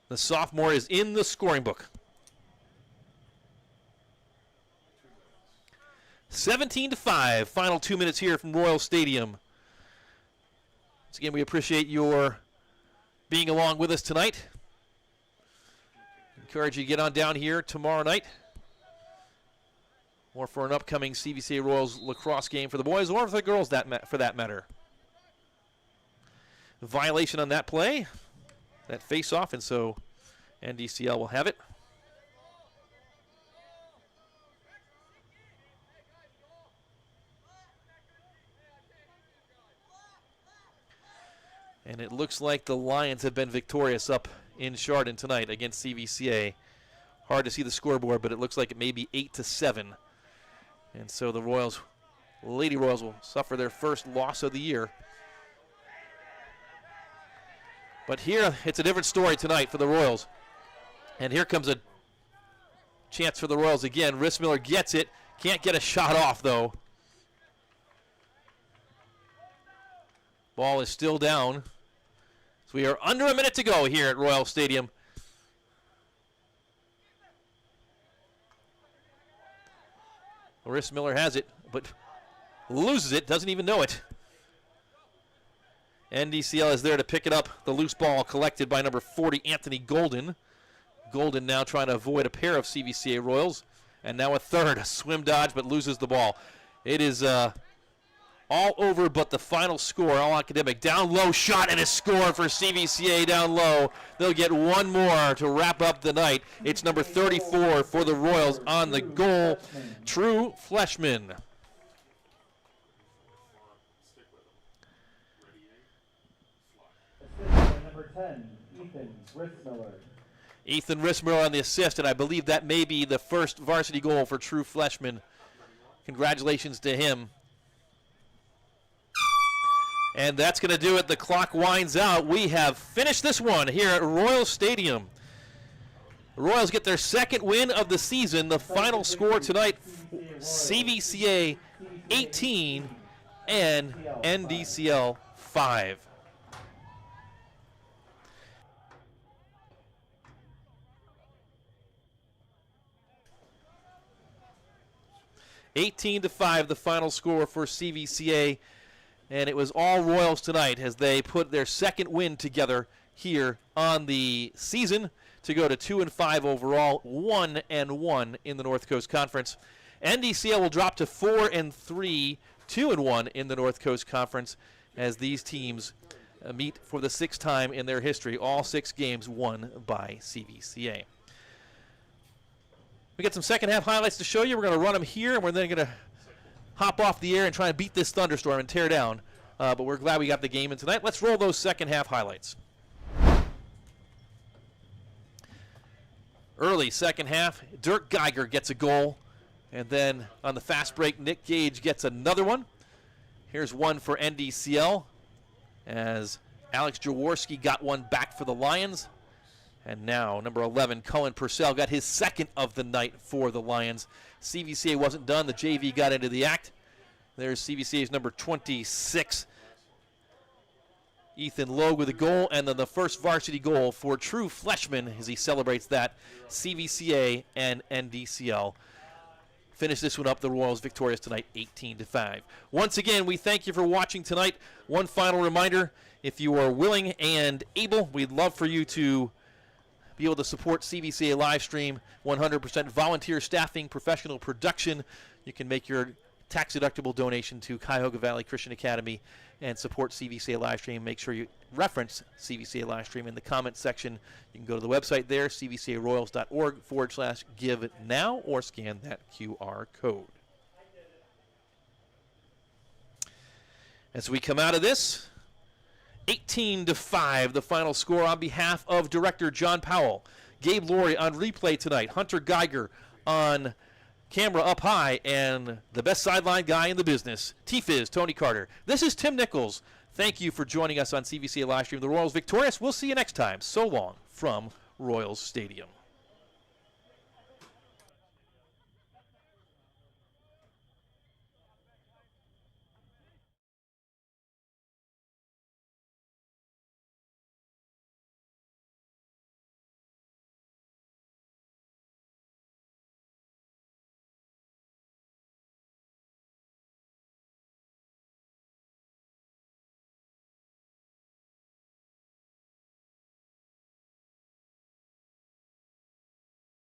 The sophomore is in the scoring book. 17-5, final 2 minutes here from Royal Stadium. Once again, we appreciate your being along with us tonight. Encourage you to get on down here tomorrow night, or for an upcoming CVCA Royals lacrosse game for the boys or for the girls for that matter. Violation on that play, that face-off, and so NDCL will have it. And it looks like the Lions have been victorious up in Chardon tonight against CVCA. Hard to see the scoreboard, but it looks like it may be 8-7. And so the Royals, Lady Royals, will suffer their first loss of the year. But here, it's a different story tonight for the Royals. And here comes a chance for the Royals again. Rissmiller gets it. Can't get a shot off, though. Ball is still down. So we are under a minute to go here at Royal Stadium. Rissmiller has it, but loses it, doesn't even know it. NDCL is there to pick it up. The loose ball collected by number 40, Anthony Golden. Golden now trying to avoid a pair of CVCA Royals. And now a third, a swim dodge, but loses the ball. It is all over but the final score. All Academic down low shot and a score for CVCA down low. They'll get one more to wrap up the night. It's number 34 for the Royals on the goal, True Fleshman. Number 10, Ethan Rissmiller. Ethan Rissmiller on the assist, and I believe that may be the first varsity goal for True Fleshman. Congratulations to him. And that's going to do it. The clock winds out. We have finished this one here at Royal Stadium. The Royals get their second win of the season. The final score tonight, CVCA 18 and NDCL 5. (18-5) the final score for CVCA. And it was all Royals tonight as they put their second win together here on the season to go to 2-5 overall, 1-1 in the North Coast Conference. NDCL will drop to 4-3, 2-1 in the North Coast Conference as these teams meet for the sixth time in their history, all 6 games won by CVCA. We got some second half highlights to show you. We're going to run them here, and we're then going to hop off the air and try and beat this thunderstorm and tear down. But we're glad we got the game in tonight. Let's roll those second half highlights. Early second half, Dirk Geiger gets a goal. And then on the fast break, Nick Gage gets another one. Here's one for NDCL as Alex Jaworski got one back for the Lions. And now, number 11, Cullen Purcell got his second of the night for the Lions. CVCA wasn't done. The JV got into the act. There's CVCA's number 26, Ethan Logue with a goal, and then the first varsity goal for True Fleshman as he celebrates that. CVCA and NDCL finish this one up. The Royals victorious tonight, 18-5. Once again, we thank you for watching tonight. One final reminder, if you are willing and able, we'd love for you to be able to support CVCA Livestream, 100% volunteer staffing, professional production. You can make your tax-deductible donation to Cuyahoga Valley Christian Academy and support CVCA Livestream. Make sure you reference CVCA Livestream in the comments section. You can go to the website there, cvcaroyals.org/give now, or scan that QR code. As we come out of this, 18-5, the final score on behalf of Director John Powell. Gabe Laurie on replay tonight. Hunter Geiger on camera up high. And the best sideline guy in the business, T-Fizz, Tony Carter. This is Tim Nichols. Thank you for joining us on CVCA Livestream. The Royals victorious. We'll see you next time. So long from Royals Stadium.